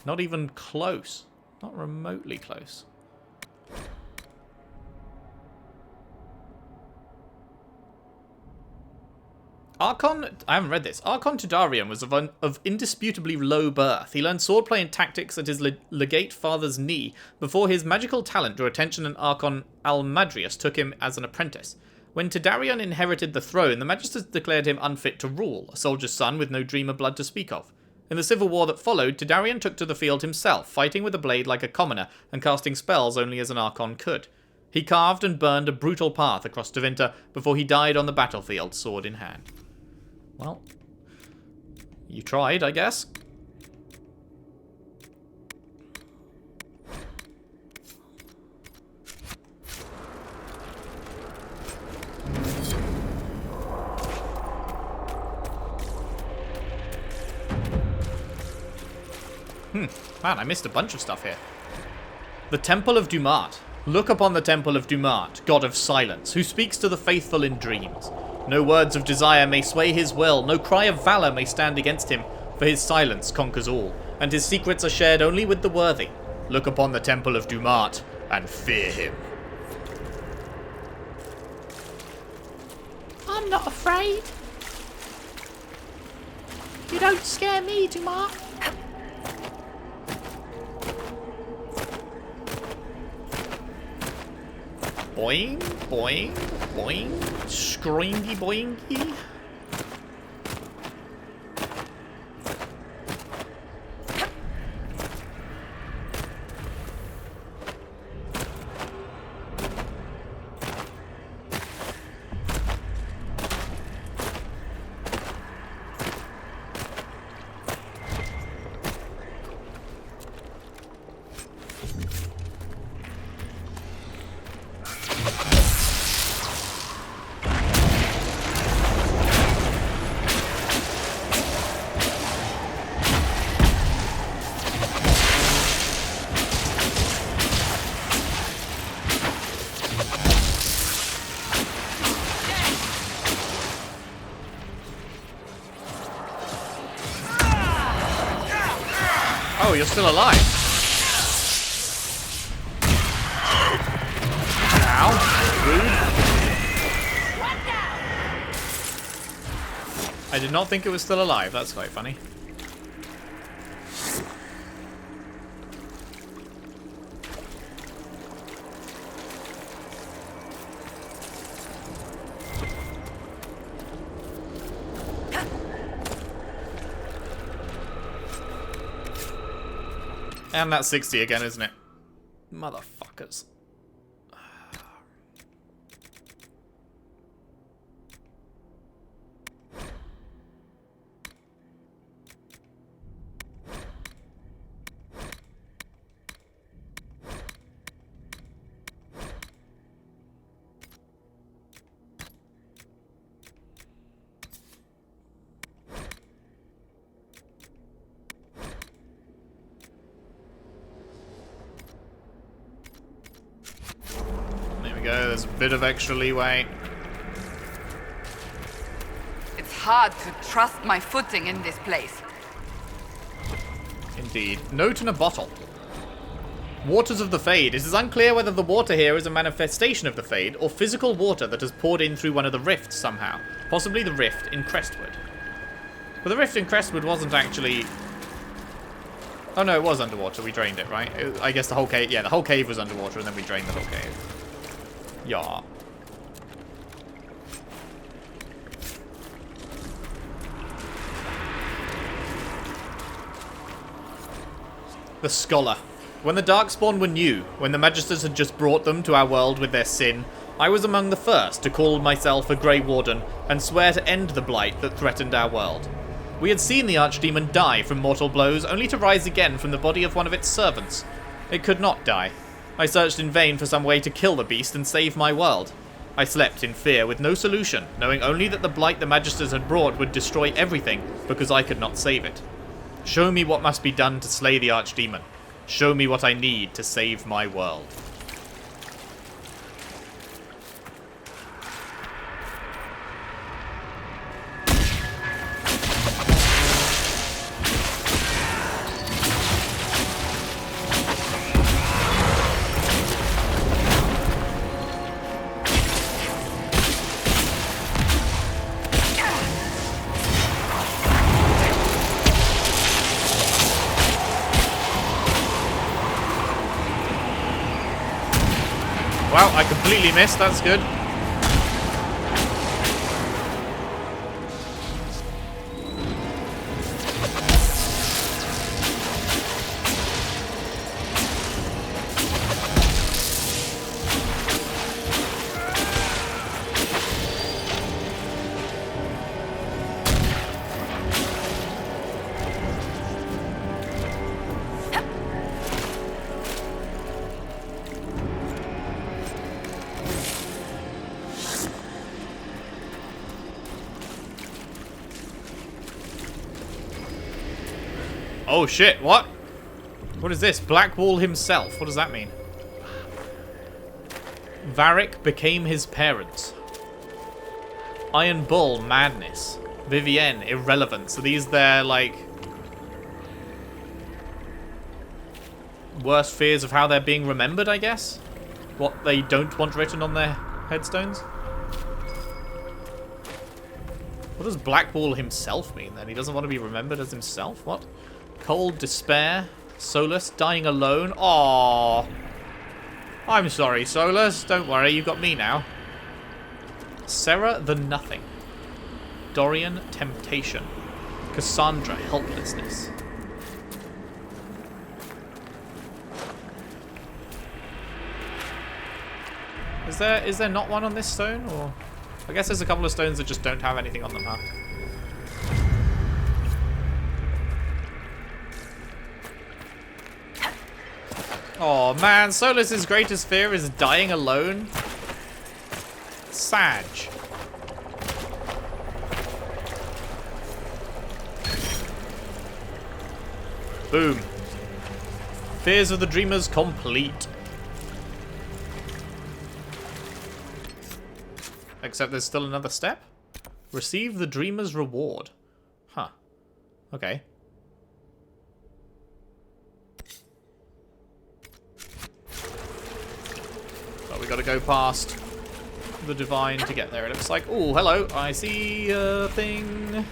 Not even close. Not remotely close. Archon, I haven't read this. Archon Tudarian was of indisputably low birth. He learned swordplay and tactics at his legate father's knee before his magical talent drew attention and Archon Almadrius took him as an apprentice. When Tudarian inherited the throne, the Magisters declared him unfit to rule, a soldier's son with no dreamer blood to speak of. In the civil war that followed, Tudarian took to the field himself, fighting with a blade like a commoner and casting spells only as an Archon could. He carved and burned a brutal path across Tevinter before he died on the battlefield, sword in hand. Well, you tried, I guess. Man, I missed a bunch of stuff here. The Temple of Dumart. Look upon the Temple of Dumart, god of silence, who speaks to the faithful in dreams. No words of desire may sway his will, no cry of valor may stand against him, for his silence conquers all, and his secrets are shared only with the worthy. Look upon the Temple of Dumart, and fear him. I'm not afraid. You don't scare me, Dumart. Boing, boing, boing, scringy boingy. Oh, you're still alive. Ow. Rude. I did not think it was still alive. That's quite funny. And that's 60 again, isn't it? Motherfuckers. There's a bit of extra leeway. It's hard to trust my footing in this place. Indeed. Note in a bottle. Waters of the Fade. It is unclear whether the water here is a manifestation of the Fade or physical water that has poured in through one of the rifts somehow. Possibly the rift in Crestwood. But the rift in Crestwood wasn't actually... Oh no, it was underwater. We drained it, right? I guess the whole cave... Yeah, the whole cave was underwater, and then we drained the whole cave. Yeah. The Scholar. When the Darkspawn were new, when the Magisters had just brought them to our world with their sin, I was among the first to call myself a Grey Warden and swear to end the blight that threatened our world. We had seen the Archdemon die from mortal blows, only to rise again from the body of one of its servants. It could not die. I searched in vain for some way to kill the beast and save my world. I slept in fear with no solution, knowing only that the blight the Magisters had brought would destroy everything because I could not save it. Show me what must be done to slay the Archdemon. Show me what I need to save my world. Wow, I completely missed. That's good. Oh shit, what? What is this? Blackwall himself. What does that mean? Varric became his parents. Iron Bull, madness. Vivienne, irrelevance. So these their, like, worst fears of how they're being remembered, I guess? What they don't want written on their headstones? What does Blackwall himself mean then? He doesn't want to be remembered as himself? What? Cold despair. Solus dying alone. Aww. I'm sorry, Solus. Don't worry, you've got me now. Sarah the Nothing. Dorian temptation. Cassandra helplessness. Is there not one on this stone? Or I guess there's a couple of stones that just don't have anything on them, huh? Oh man, Solus's greatest fear is dying alone. Sag. Boom. Fears of the Dreamers complete. Except there's still another step. Receive the Dreamer's reward. Huh. Okay. But we gotta go past the Divine to get there. It looks like... Oh, hello. I see a thing.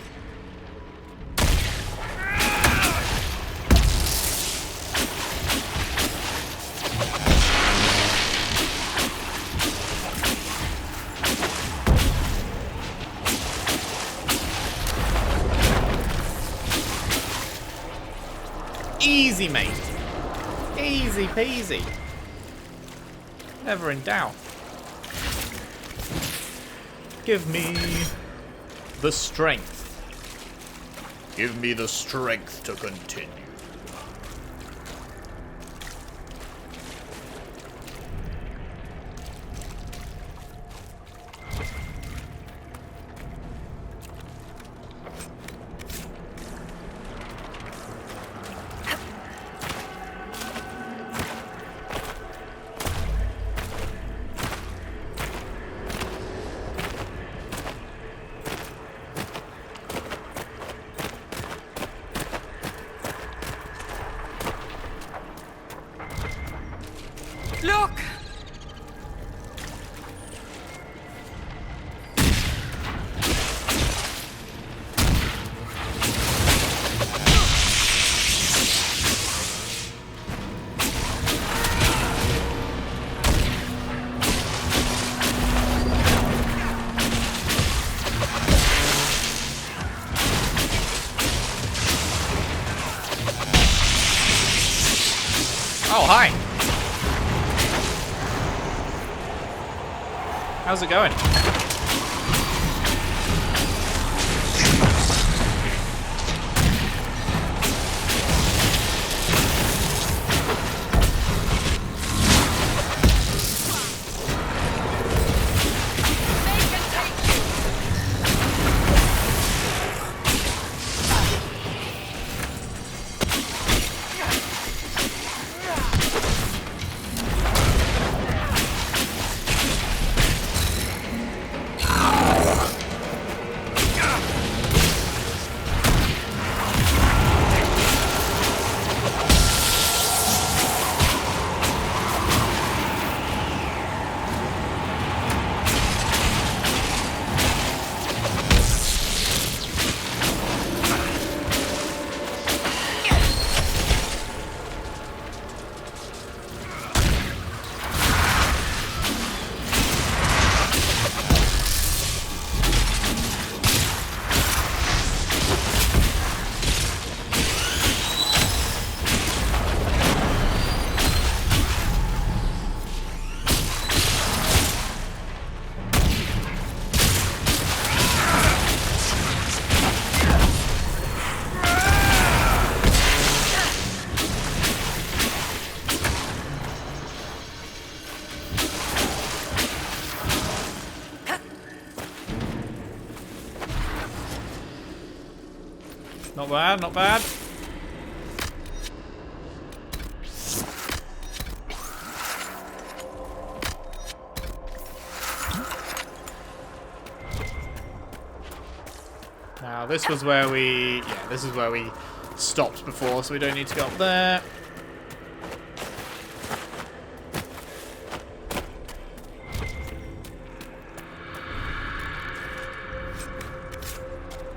Easy, mate. Easy peasy. Never in doubt. Give me the strength. Give me the strength to continue. Oh, hi. How's it going? Not bad, not bad. Now this was where we, this is where we stopped before, so we don't need to go up there.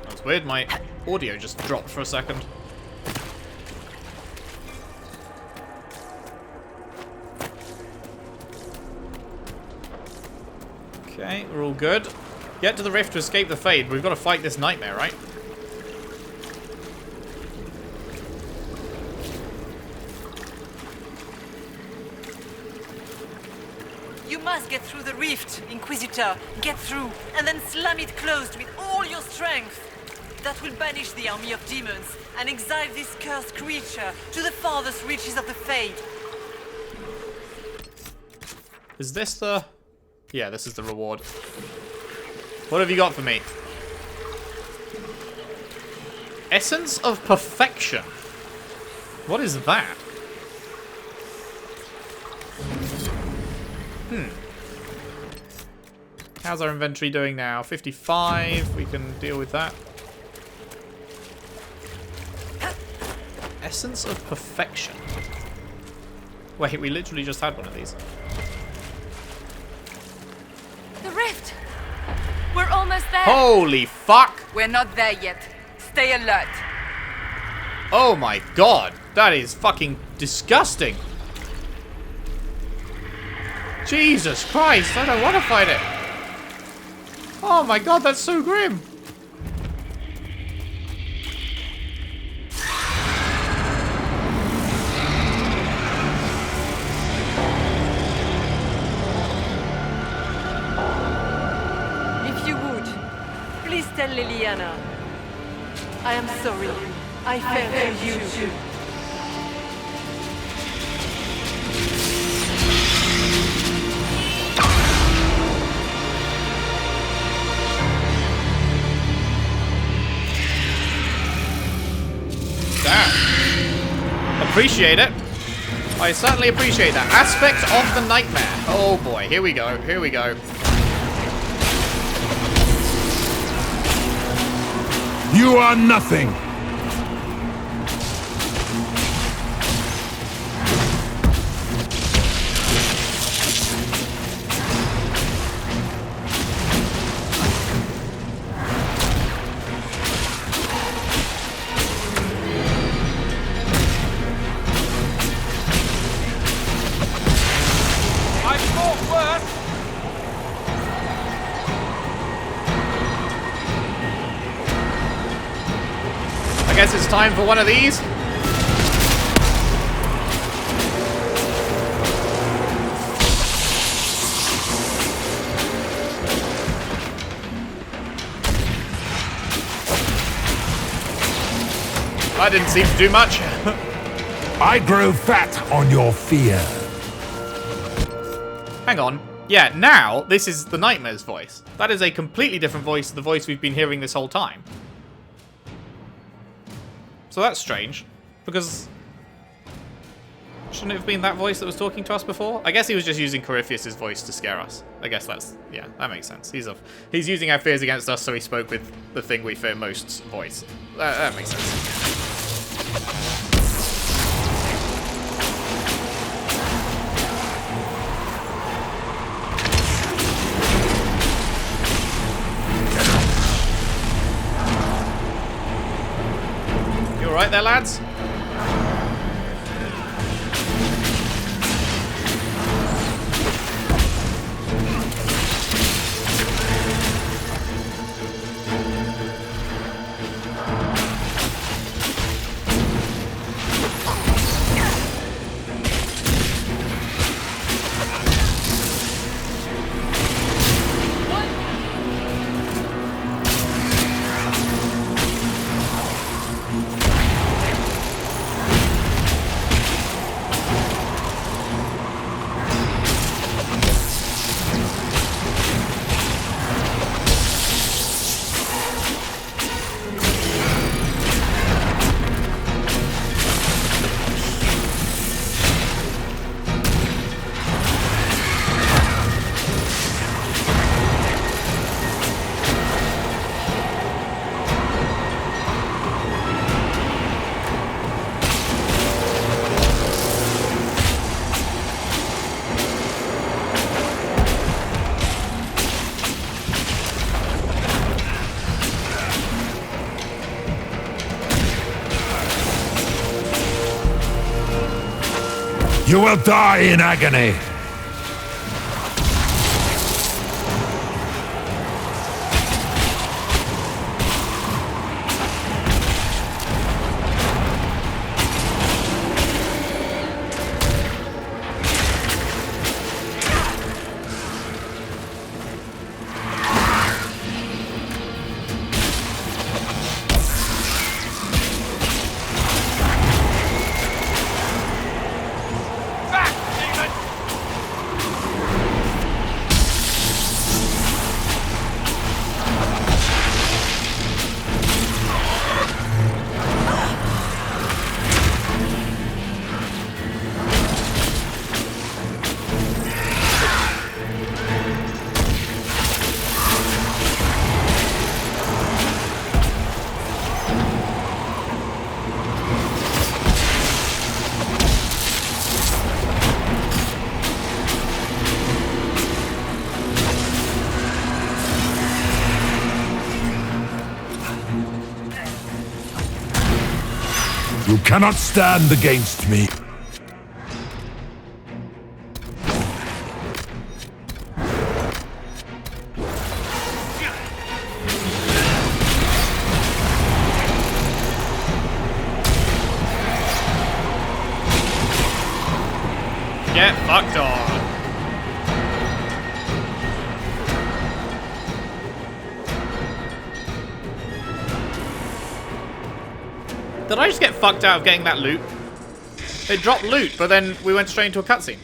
That was weird, my audio just dropped for a second. Okay, we're all good. Get to the rift to escape the Fade. We've got to fight this nightmare, right? You must get through the rift, Inquisitor. Get through, and then slam it closed with all your strength. That will banish the army of demons and exile this cursed creature to the farthest reaches of the Fade. Is this the... Yeah, this is the reward. What have you got for me? Essence of Perfection. What is that? How's our inventory doing now? 55. We can deal with that. Essence of Perfection. Wait, we literally just had one of these. The rift! We're almost there! Holy fuck! We're not there yet. Stay alert. Oh my god! That is fucking disgusting! Jesus Christ, I don't want to fight it! Oh my god, that's so grim! If you would, please tell Liliana. I am sorry. I fell for you too. Appreciate it. I certainly appreciate that. Aspect of the nightmare. Oh boy, here we go, here we go. You are nothing. I guess it's time for one of these. That didn't seem to do much. I grow fat on your fear. Hang on. Yeah, now this is the Nightmare's voice. That is a completely different voice to the voice we've been hearing this whole time. So that's strange, because shouldn't it have been that voice that was talking to us before? I guess he was just using Corypheus' voice to scare us. I guess that's, yeah, that makes sense. He's using our fears against us, so he spoke with the thing we fear most's voice. That makes sense. Alright there, lads? You will die in agony. You cannot stand against me. Get fucked on. Did I just get fucked out of getting that loot? It dropped loot, but then we went straight into a cutscene.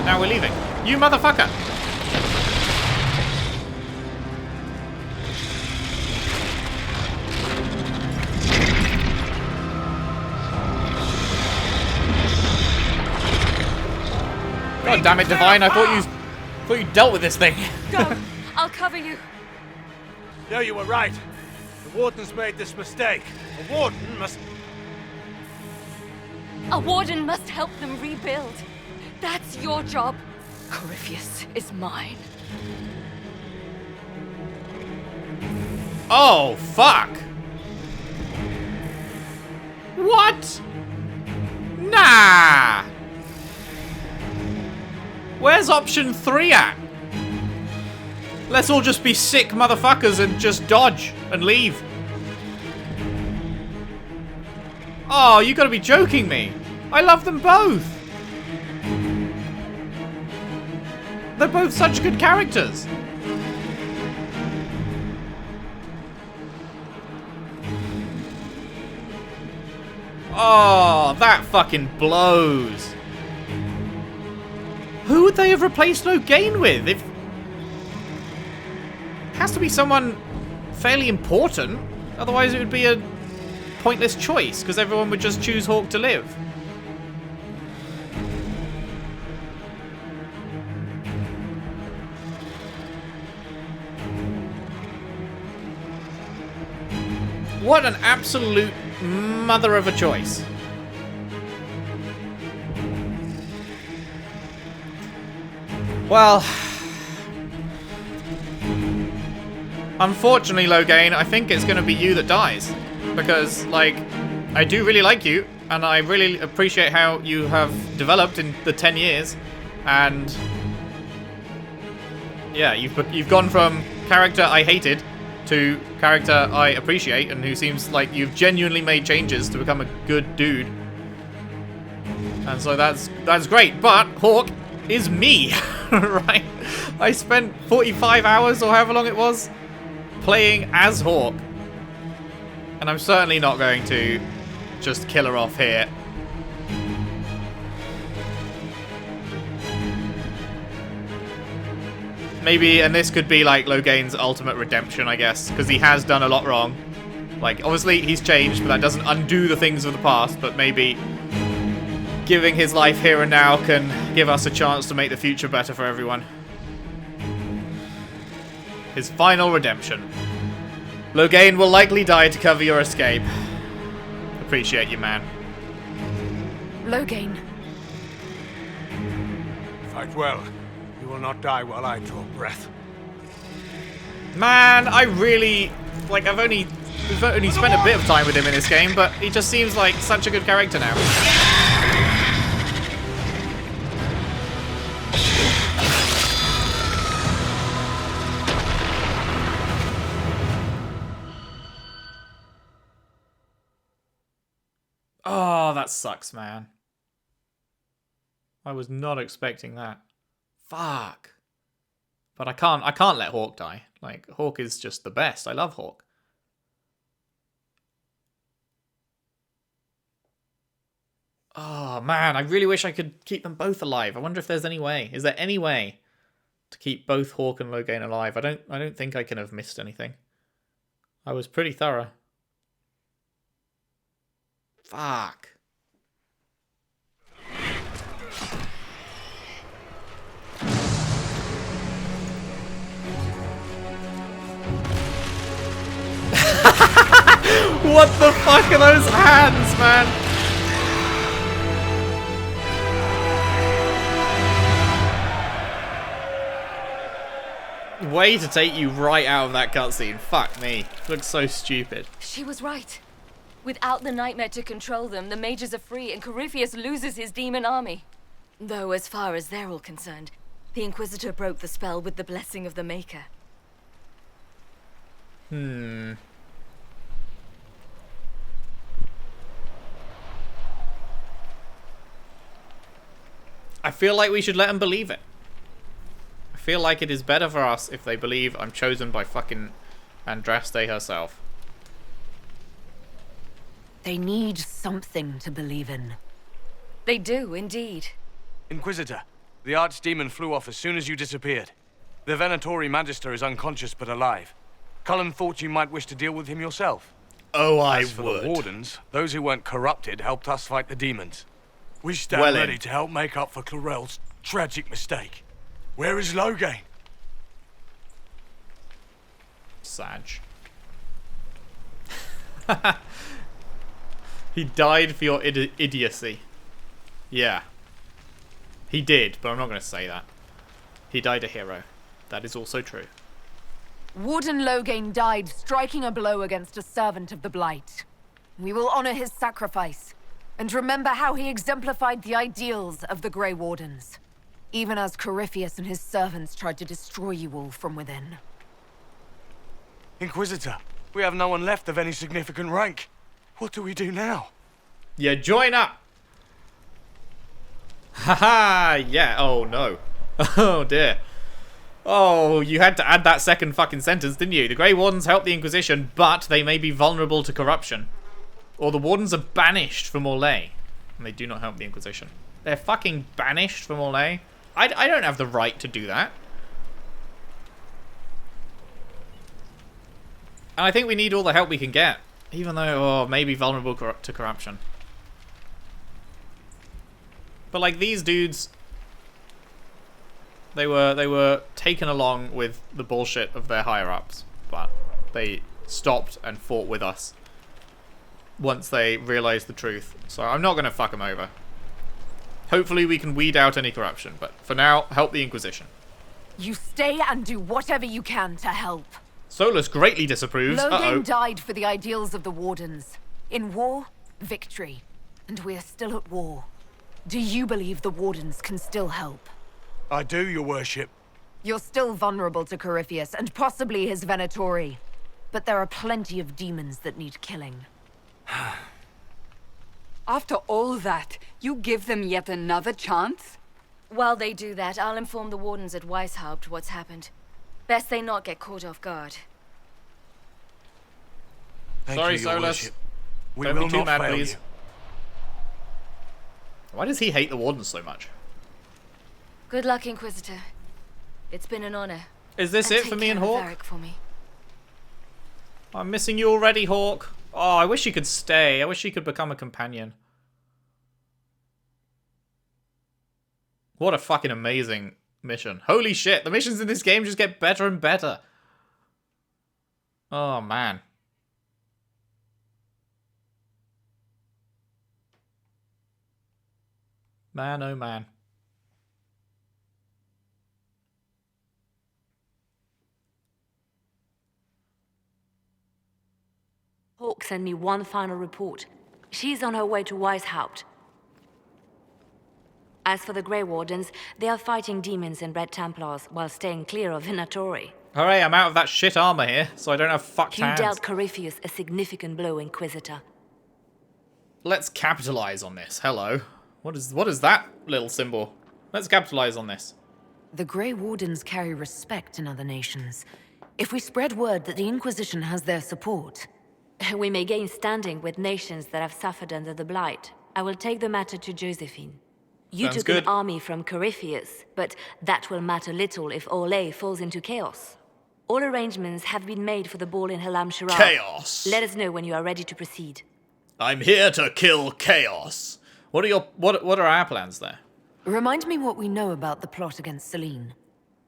Now we're leaving. You motherfucker! God damn it, Divine! I thought you dealt with this thing. Go! I'll cover you. No, you were right. The Wardens made this mistake. A Warden must... A Warden must help them rebuild. That's your job. Corypheus is mine. Oh, fuck! What? Nah! Where's option 3 at? Let's all just be sick motherfuckers and just dodge and leave. Oh, you gotta be joking me. I love them both. They're both such good characters. Oh, that fucking blows. Who would they have replaced Logain with? It has to be someone fairly important. Otherwise it would be a pointless choice, because everyone would just choose Hawke to live. What an absolute mother of a choice. Well, unfortunately, Logain, I think it's going to be you that dies. Because, like, I do really like you, and I really appreciate how you have developed in the 10 years. And, yeah, you've gone from character I hated to character I appreciate, and who seems like you've genuinely made changes to become a good dude. And so that's great, but Hawke is me, right? I spent 45 hours, or however long it was, playing as Hawke. And I'm certainly not going to just kill her off here. Maybe, and this could be like Logain's ultimate redemption, I guess, because he has done a lot wrong. Like, obviously he's changed, but that doesn't undo the things of the past, but maybe giving his life here and now can give us a chance to make the future better for everyone. His final redemption. Logain will likely die to cover your escape. Appreciate you, man. Logain. Fight well. You will not die while I draw breath. Man, I really... like, we've only spent a bit of time with him in this game, but he just seems like such a good character now. Oh, that sucks, man. I was not expecting that. Fuck. But I can't let Hawke die. Like, Hawke is just the best. I love Hawke. Oh, man, I really wish I could keep them both alive. I wonder if there's any way. Is there any way to keep both Hawke and Logain alive? I don't think I can have missed anything. I was pretty thorough. Fuck. What the fuck are those hands, man? Way to take you right out of that cutscene. Fuck me. Looks so stupid. She was right. Without the nightmare to control them, the mages are free and Corypheus loses his demon army. Though as far as they're all concerned, the Inquisitor broke the spell with the blessing of the Maker. I feel like we should let them believe it. I feel like it is better for us if they believe I'm chosen by fucking Andraste herself. They need something to believe in. They do, indeed. Inquisitor, the Archdemon flew off as soon as you disappeared. The Venatori Magister is unconscious but alive. Cullen thought you might wish to deal with him yourself. Oh, I As for would. the Wardens, those who weren't corrupted helped us fight the demons. We stand Well ready in. to help make up for Clarel's tragic mistake. Where is Logain? Sag. He died for your idiocy. Yeah. He did, but I'm not going to say that. He died a hero. That is also true. Warden Logain died striking a blow against a servant of the Blight. We will honor his sacrifice, and remember how he exemplified the ideals of the Gray Wardens, even as Corypheus and his servants tried to destroy you all from within. Inquisitor, we have no one left of any significant rank. What do we do now? Yeah, join up! Haha, yeah, oh no. Oh dear. Oh, you had to add that second fucking sentence, didn't you? The Grey Wardens help the Inquisition, but they may be vulnerable to corruption. Or the Wardens are banished from Orlais. And they do not help the Inquisition. They're fucking banished from Orlais. I don't have the right to do that. And I think we need all the help we can get. Even though, oh, maybe vulnerable to corruption. But like these dudes, they were taken along with the bullshit of their higher ups, but they stopped and fought with us once they realized the truth. So I'm not gonna fuck them over. Hopefully we can weed out any corruption, but for now, help the Inquisition. You stay and do whatever you can to help. Solus greatly disapproves. Logain died for the ideals of the Wardens. In war, victory. And we're still at war. Do you believe the Wardens can still help? I do, your worship. You're still vulnerable to Corypheus, and possibly his Venatori. But there are plenty of demons that need killing. After all that, you give them yet another chance? While they do that, I'll inform the Wardens at Weishaupt what's happened. Best they not get caught off guard. Sorry, Solus. Don't be too mad, please. Why does he hate the Wardens so much? Good luck, Inquisitor. It's been an honor. Is this it for me and Hawk? Varric for me. I'm missing you already, Hawk. Oh, I wish he could stay. I wish he could become a companion. What a fucking amazing mission. Holy shit, the missions in this game just get better and better. Oh, man. Man, oh man. Hawk sent me one final report. She's on her way to Weishaupt. As for the Gray Wardens, they are fighting demons and Red Templars while staying clear of Venatori. Hooray, I'm out of that shit armor here, so I don't have fucked hands. You dealt Corypheus a significant blow, Inquisitor. Let's capitalize on this. Hello. What is that little symbol? Let's capitalize on this. The Grey Wardens carry respect in other nations. If we spread word that the Inquisition has their support... We may gain standing with nations that have suffered under the Blight. I will take the matter to Josephine. You Sounds took good. an army from Corypheus, but that will matter little if Orlais falls into chaos. All arrangements have been made for the ball in Halam Shara. Chaos! Let us know when you are ready to proceed. I'm here to kill chaos. What are our plans there? Remind me what we know about the plot against Selene.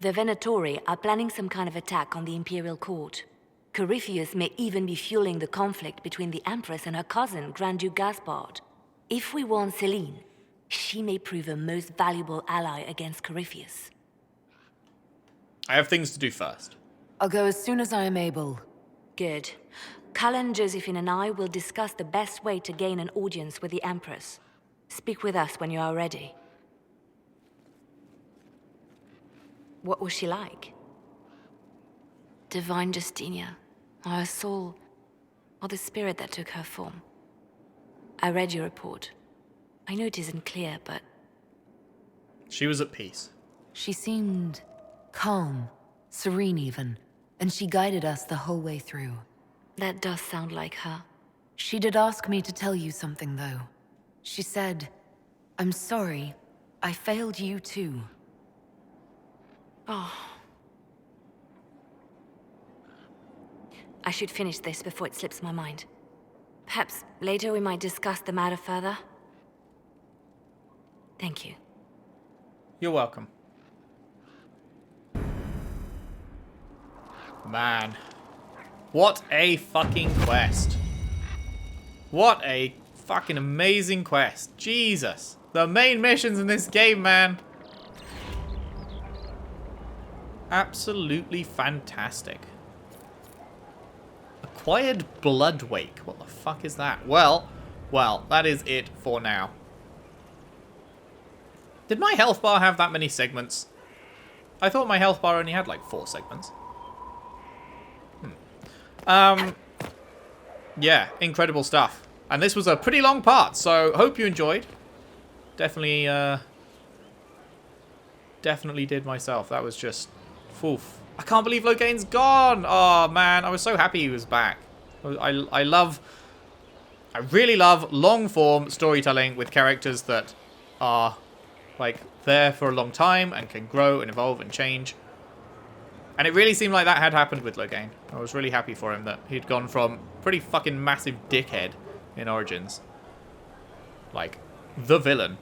The Venatori are planning some kind of attack on the Imperial Court. Corypheus may even be fueling the conflict between the Empress and her cousin, Grand Duke Gaspard. If we warn Selene, she may prove a most valuable ally against Corypheus. I have things to do first. I'll go as soon as I am able. Good. Cullen, Josephine, and I will discuss the best way to gain an audience with the Empress. Speak with us when you are ready. What was she like? Divine Justinia, or her soul, or the spirit that took her form. I read your report. I know it isn't clear, but... She was at peace. She seemed calm, serene even, and she guided us the whole way through. That does sound like her. She did ask me to tell you something, though. She said, "I'm sorry, I failed you too." Oh. I should finish this before it slips my mind. Perhaps later we might discuss the matter further. Thank you. You're welcome. Man. What a fucking quest. What a fucking amazing quest. Jesus. The main missions in this game, man. Absolutely fantastic. Acquired Blood Wake. What the fuck is that? Well, that is it for now. Did my health bar have that many segments? I thought my health bar only had like 4 segments. Yeah, incredible stuff. And this was a pretty long part, so hope you enjoyed. Definitely did myself. That was just... Oof. I can't believe Logain's gone! Oh, man. I was so happy he was back. I love I really love long-form storytelling with characters that are, like, there for a long time and can grow and evolve and change. And it really seemed like that had happened with Loghain. I was really happy for him that he'd gone from pretty fucking massive dickhead in Origins, like, the villain,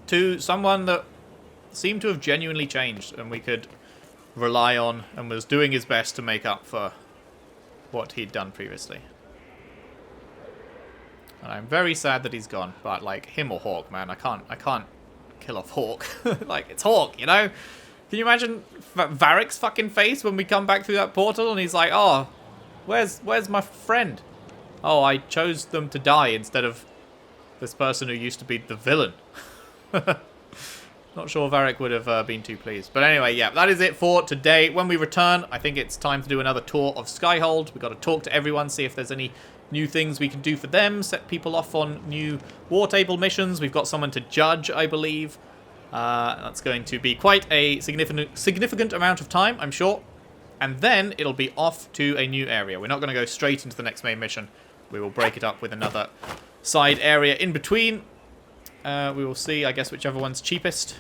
to someone that seemed to have genuinely changed and we could rely on and was doing his best to make up for what he'd done previously. And I'm very sad that he's gone, but like him or Hawk, man, I can't kill off Hawk. Like, it's Hawk, you know? Can you imagine Varric's fucking face when we come back through that portal and he's like, oh, where's my friend? Oh, I chose them to die instead of this person who used to be the villain. Not sure Varric would have been too pleased. But anyway, yeah, that is it for today. When we return, I think it's time to do another tour of Skyhold. We've got to talk to everyone, see if there's any new things we can do for them, set people off on new war table missions. We've got someone to judge, I believe. That's going to be quite a significant amount of time, I'm sure. And then it'll be off to a new area. We're not going to go straight into the next main mission. We will break it up with another side area in between. We will see, I guess, whichever one's cheapest.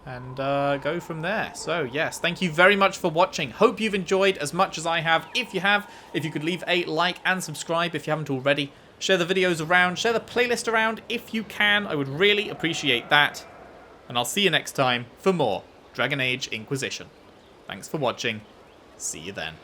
And go from there. So, yes, thank you very much for watching. Hope you've enjoyed as much as I have. If you have, if you could leave a like and subscribe if you haven't already. Share the videos around. Share the playlist around if you can. I would really appreciate that. And I'll see you next time for more Dragon Age Inquisition. Thanks for watching. See you then.